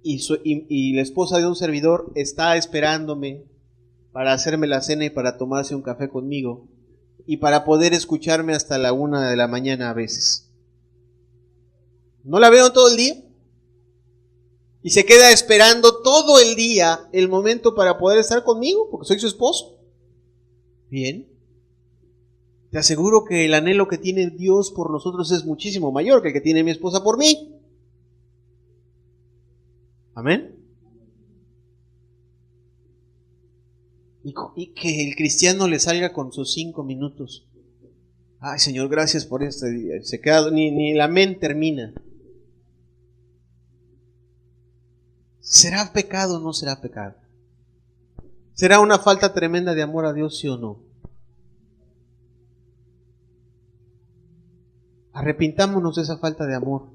Y la esposa de un servidor está esperándome para hacerme la cena y para tomarse un café conmigo y para poder escucharme hasta la 1 de la mañana a veces. ¿No la veo todo el día? Y se queda esperando todo el día el momento para poder estar conmigo, porque soy su esposo. Bien. Te aseguro que el anhelo que tiene Dios por nosotros es muchísimo mayor que el que tiene mi esposa por mí. Amén. Y que el cristiano le salga con sus 5 minutos. Ay, Señor, gracias por este día. Se queda, ni el amén termina. ¿Será pecado o no será pecado? ¿Será una falta tremenda de amor a Dios, sí o no? Arrepintámonos de esa falta de amor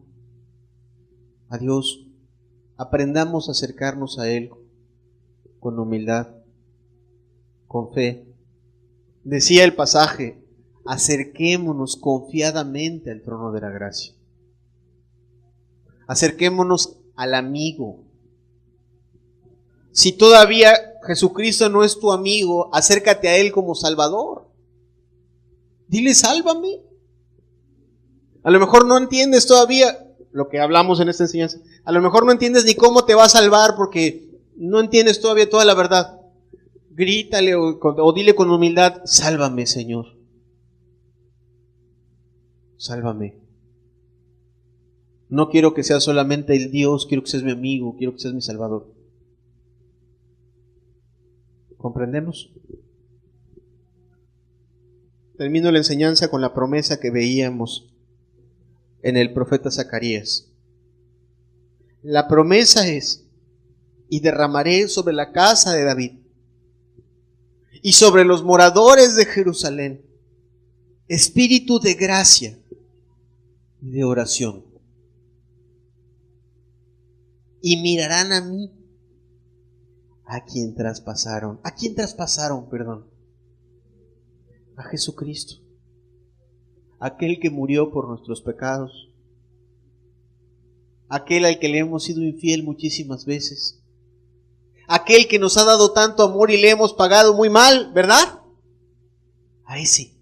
a Dios. Aprendamos a acercarnos a Él con humildad, con fe. Decía el pasaje: acerquémonos confiadamente al trono de la gracia. Acerquémonos al amigo. Si todavía Jesucristo no es tu amigo, acércate a Él como Salvador. Dile: sálvame. A lo mejor no entiendes todavía lo que hablamos en esta enseñanza. A lo mejor no entiendes ni cómo te va a salvar porque no entiendes todavía toda la verdad. Grítale o dile con humildad: sálvame, Señor. Sálvame. No quiero que seas solamente el Dios, quiero que seas mi amigo, quiero que seas mi Salvador. ¿Comprendemos? Termino la enseñanza con la promesa que veíamos en el profeta Zacarías. La promesa es: y derramaré sobre la casa de David y sobre los moradores de Jerusalén espíritu de gracia y de oración. Y mirarán a mí, a quien traspasaron. ¿A quién traspasaron, perdón? A Jesucristo. Aquel que murió por nuestros pecados. Aquel al que le hemos sido infiel muchísimas veces. Aquel que nos ha dado tanto amor y le hemos pagado muy mal, ¿verdad? A ese.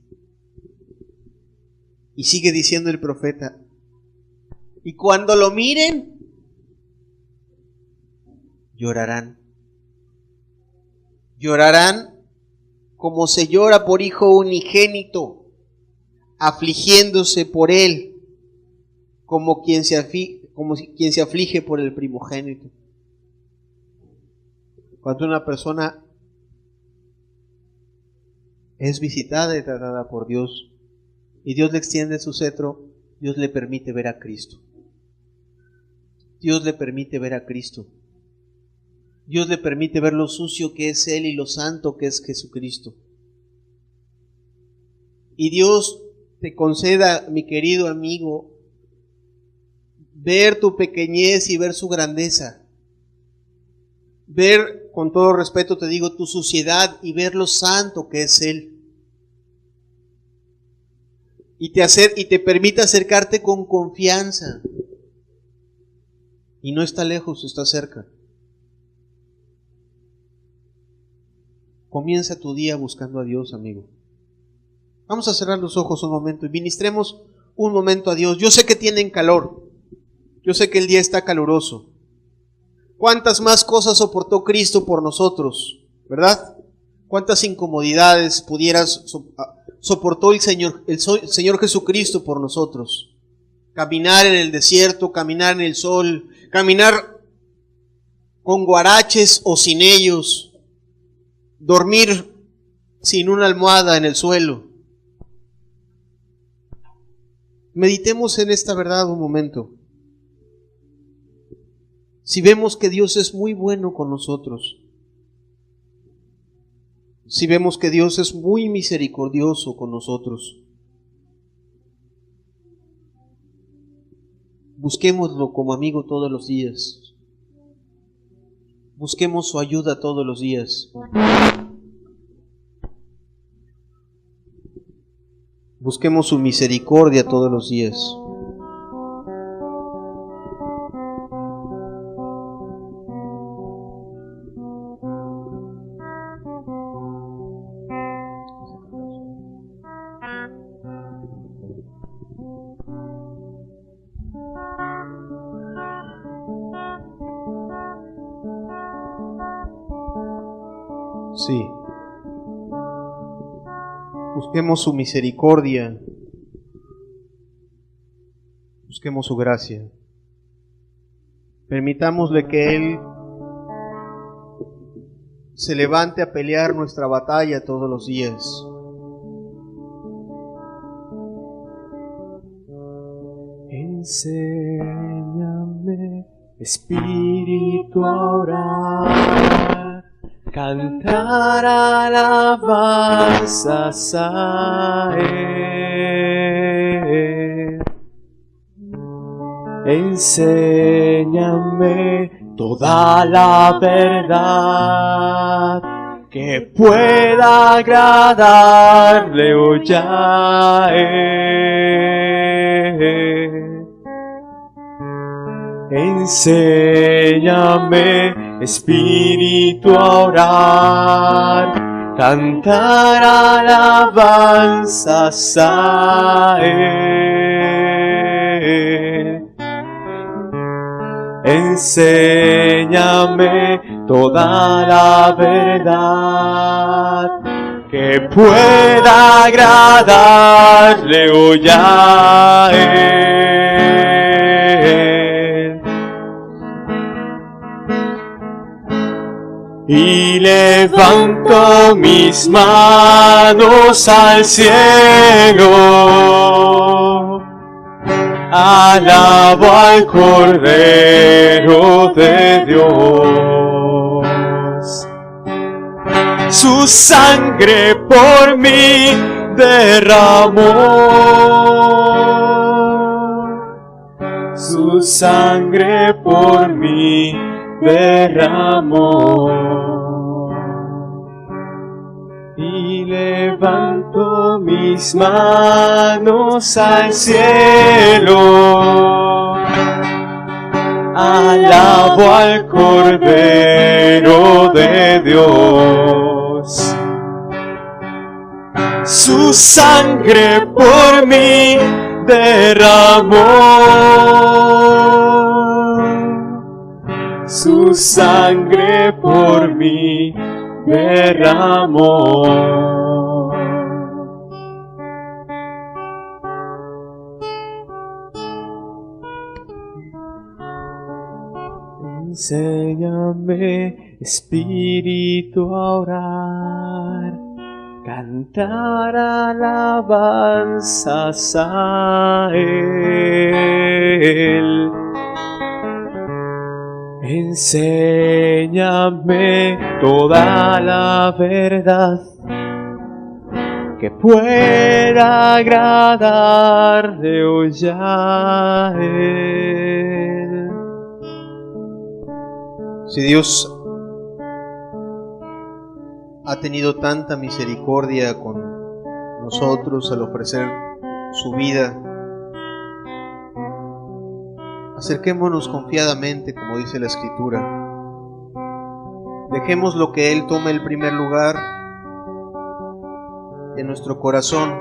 Y sigue diciendo el profeta: y cuando lo miren, llorarán. Llorarán como se llora por hijo unigénito, afligiéndose por él, como quien se aflige por el primogénito. Cuando una persona es visitada y tratada por Dios, y Dios le extiende su cetro, Dios le permite ver a Cristo. Dios le permite ver a Cristo. Dios le permite ver lo sucio que es Él y lo santo que es Jesucristo. Y Dios te conceda, mi querido amigo, ver tu pequeñez y ver su grandeza. Ver, con todo respeto te digo, tu suciedad y ver lo santo que es Él. Y te permite acercarte con confianza. Y no está lejos, está cerca. Comienza tu día buscando a Dios, amigo. Vamos a cerrar los ojos un momento y ministremos un momento a Dios. Yo sé que tienen calor. Yo sé que el día está caluroso. ¿Cuántas más cosas soportó Cristo por nosotros? ¿Verdad? ¿Cuántas incomodidades soportó el Señor Jesucristo por nosotros? Caminar en el desierto, caminar en el sol, caminar con guaraches o sin ellos, dormir sin una almohada en el suelo. Meditemos en esta verdad un momento. Si vemos que Dios es muy bueno con nosotros, si vemos que Dios es muy misericordioso con nosotros, busquémoslo como amigo todos los días. Busquemos su ayuda todos los días. Busquemos su misericordia todos los días. Sí. Busquemos su misericordia. Busquemos su gracia. Permitámosle que Él se levante a pelear nuestra batalla todos los días. Enséñame, Espíritu, a orar, cantar alabanzas a Él. Enséñame toda la verdad, que pueda agradarle hoy a Él. Enséñame, Espíritu, a orar, cantar alabanzas a Él. Enséñame toda la verdad, que pueda agradarle hoy a Él. Y levanto mis manos al cielo, alabo al Cordero de Dios. Su sangre por mí derramó, su sangre por mí derramó. Y levanto mis manos al cielo, alabo al Cordero de Dios. Su sangre por mí derramó, su sangre por mí derramó. Enséñame, Espíritu, a orar, cantar alabanzas a Él. Enséñame Muéstrame toda la verdad que pueda agradarle hoy a Él. Si Dios ha tenido tanta misericordia con nosotros al ofrecer su vida, acerquémonos confiadamente, como dice la Escritura. Dejemos lo que Él tome el primer lugar en nuestro corazón,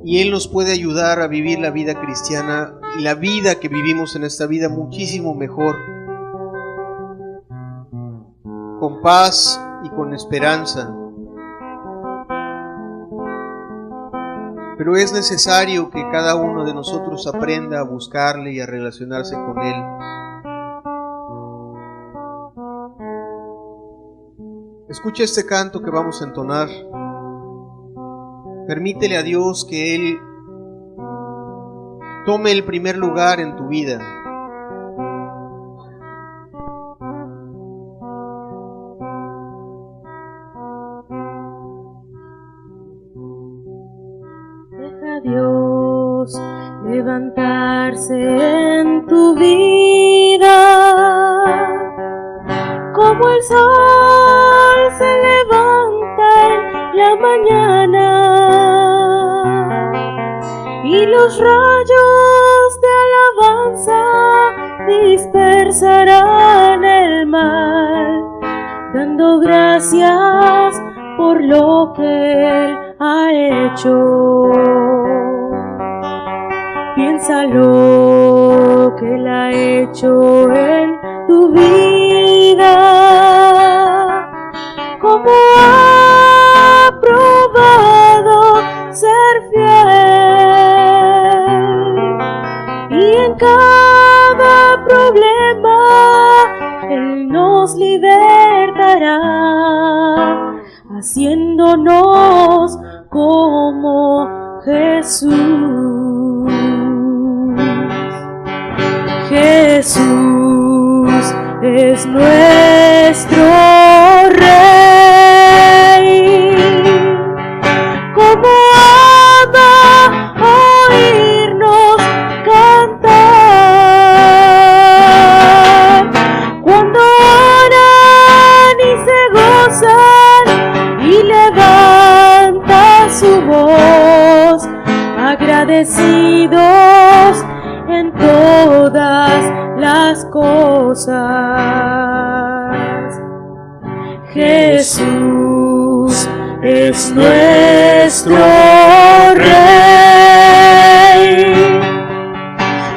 y Él nos puede ayudar a vivir la vida cristiana y la vida que vivimos en esta vida muchísimo mejor, con paz y con esperanza. Pero es necesario que cada uno de nosotros aprenda a buscarle y a relacionarse con Él. Escucha este canto que vamos a entonar. Permítele a Dios que Él tome el primer lugar en tu vida. Deja a Dios levantarse en tu vida, como el sol se levanta en la mañana y los rayos de alabanza dispersarán el mal, dando gracias por lo que Él ha hecho. Piénsalo que Él ha hecho en tu vida, como ha probado ser fiel, y en cada problema Él nos libertará, haciéndonos como Jesús. Jesús es nuestro Rey, como ama oírnos cantar, cuando oran y se gozan y levantan su voz, agradecidos en todas las cosas. Jesús es nuestro Rey,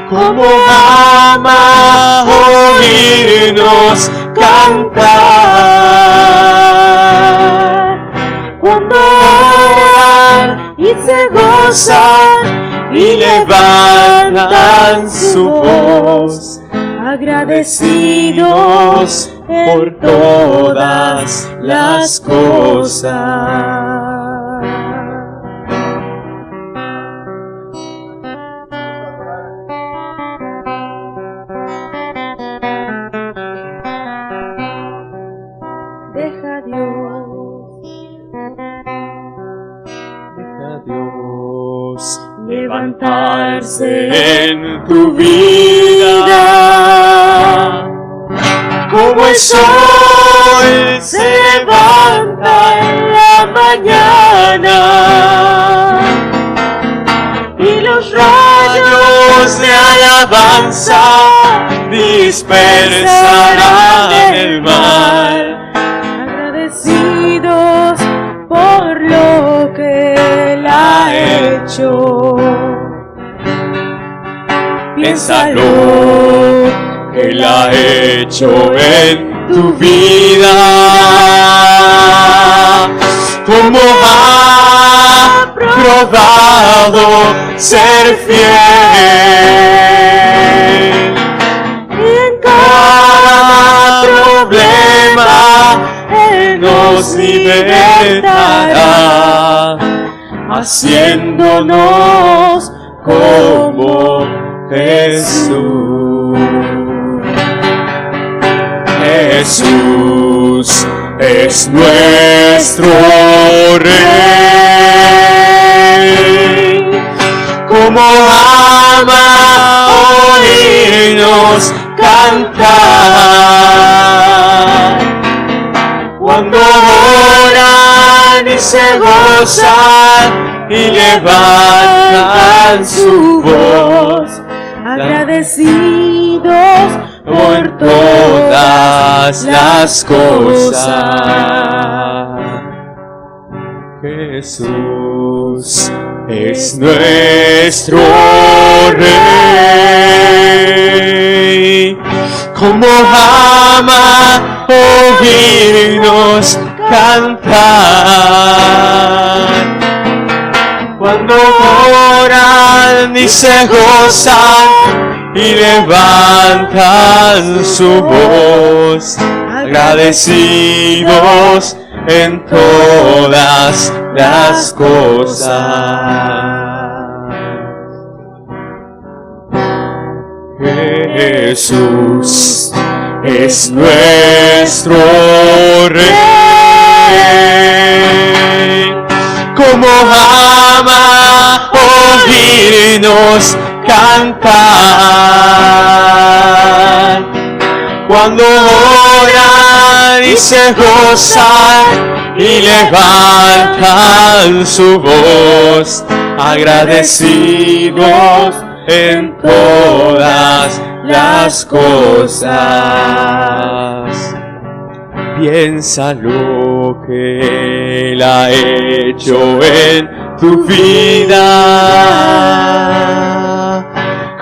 como ama oírnos cantar, cuando oran y se gozan y levantan su voz, agradecidos por todas las cosas. Deja a Dios levantarse en tu vida, como el sol se levanta en la mañana y los rayos de alabanza dispersarán el mal, agradecidos por lo que Él ha hecho. Piénsalo que Él ha hecho en tu vida, como ha probado ser fiel, y en cada problema Él nos libertará, haciéndonos como Jesús. es nuestro Rey. Como ama oírnos cantar, cuando oran y se gozan y levantan su voz, agradecidos por todas las cosas. Jesús es nuestro Rey. Como ama oírnos cantar, cuando oran y se gozan y levantan su voz, agradecidos en todas las cosas. Jesús es nuestro Rey. Como ama oírnos cantar, cuando oran y se gozan y levantan su voz, agradecidos en todas las cosas. Piensa lo que Él ha hecho en tu vida,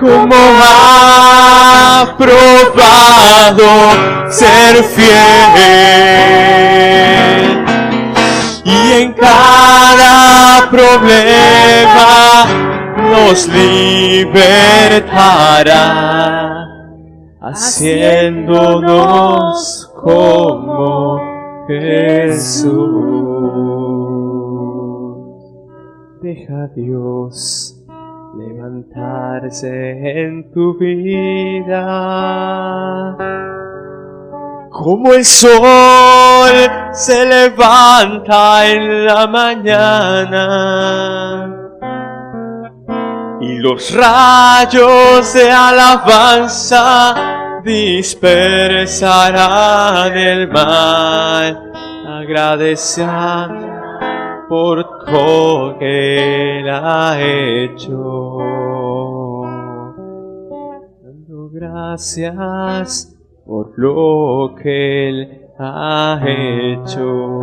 cómo ha probado ser fiel, y en cada problema nos libertará, haciéndonos como Jesús. Deja a Dios levantarse en tu vida, como el sol se levanta en la mañana y los rayos de alabanza dispersarán el mal. Agradecemos por todo que Él ha hecho, dando gracias por lo que Él ha hecho.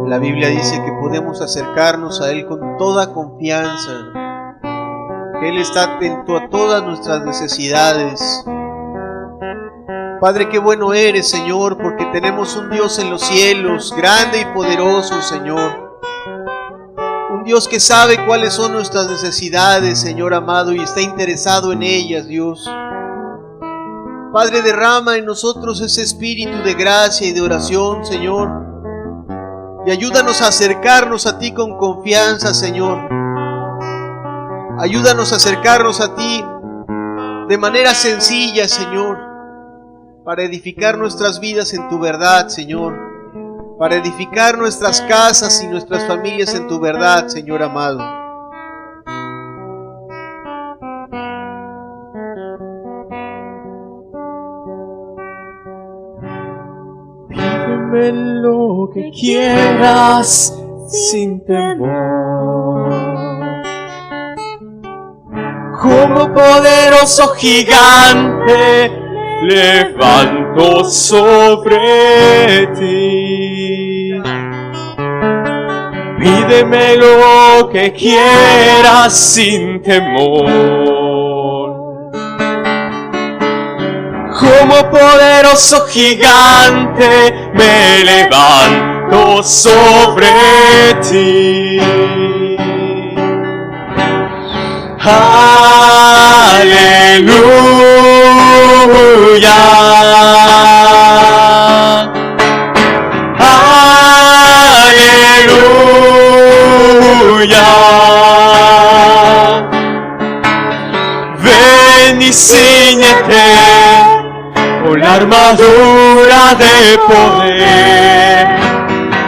La Biblia dice que podemos acercarnos a Él con toda confianza, que Él está atento a todas nuestras necesidades. Padre, qué bueno eres, Señor, porque tenemos un Dios en los cielos, grande y poderoso, Señor. Un Dios que sabe cuáles son nuestras necesidades, Señor amado, y está interesado en ellas, Dios. Padre, derrama en nosotros ese espíritu de gracia y de oración, Señor, y ayúdanos a acercarnos a ti con confianza, Señor. Ayúdanos a acercarnos a ti de manera sencilla, Señor, para edificar nuestras vidas en tu verdad, Señor, para edificar nuestras casas y nuestras familias en tu verdad, Señor amado. Pídeme lo que quieras sin temor, como poderoso gigante levanto sobre ti. Pídeme lo que quieras sin temor, como poderoso gigante me levanto sobre ti. Aleluya, aleluya. Ven y cíñete con la armadura de poder,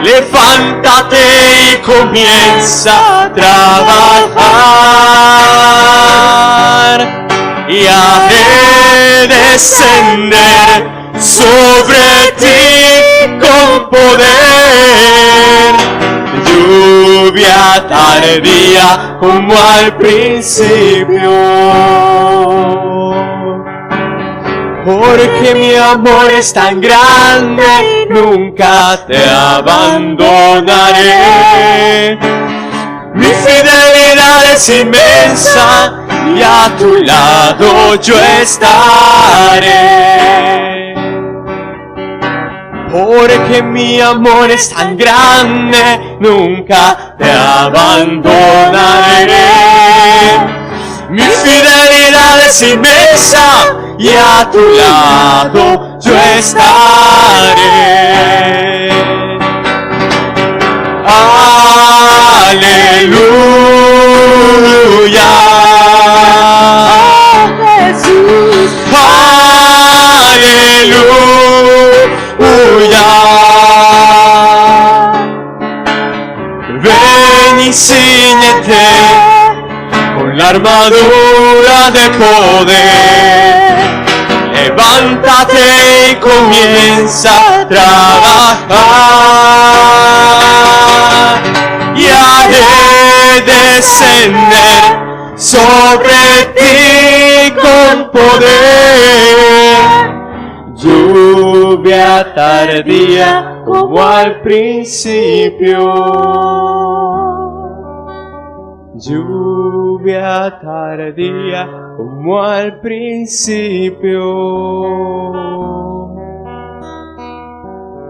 levántate y comienza a trabajar. Y haré descender sobre ti con poder, lluvia tardía como al principio. Porque mi amor es tan grande, nunca te abandonaré. Mi fidelidad es inmensa y a tu lado yo estaré. Porque mi amor es tan grande, nunca te abandonaré. Mi fidelidad es inmensa y a tu lado yo estaré. Aleluya. Oh, Jesús. Aleluya. Ven y ciñete con la armadura de poder. Levántate y comienza a trabajar. Y haré descender sobre ti con poder, lluvia tardía como al principio, lluvia tardía como al principio,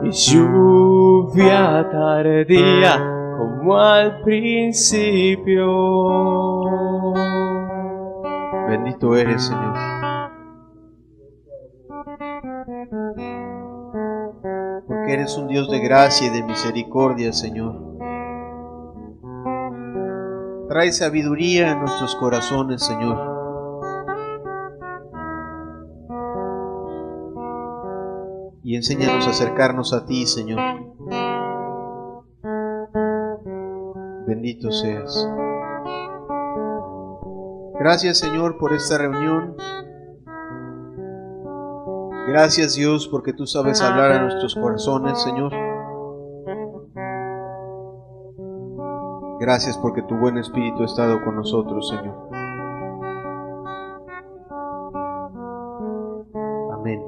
y lluvia tardía como al principio. Bendito eres, Señor. Porque eres un Dios de gracia y de misericordia, Señor. Trae sabiduría a nuestros corazones, Señor. Y enséñanos a acercarnos a ti, Señor. Bendito seas. Gracias, Señor, por esta reunión. Gracias, Dios, porque tú sabes hablar a nuestros corazones, Señor. Gracias porque tu buen Espíritu ha estado con nosotros, Señor. Amén.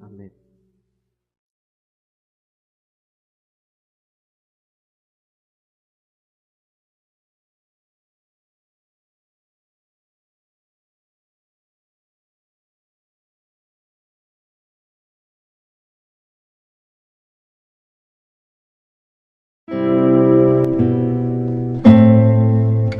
Amén.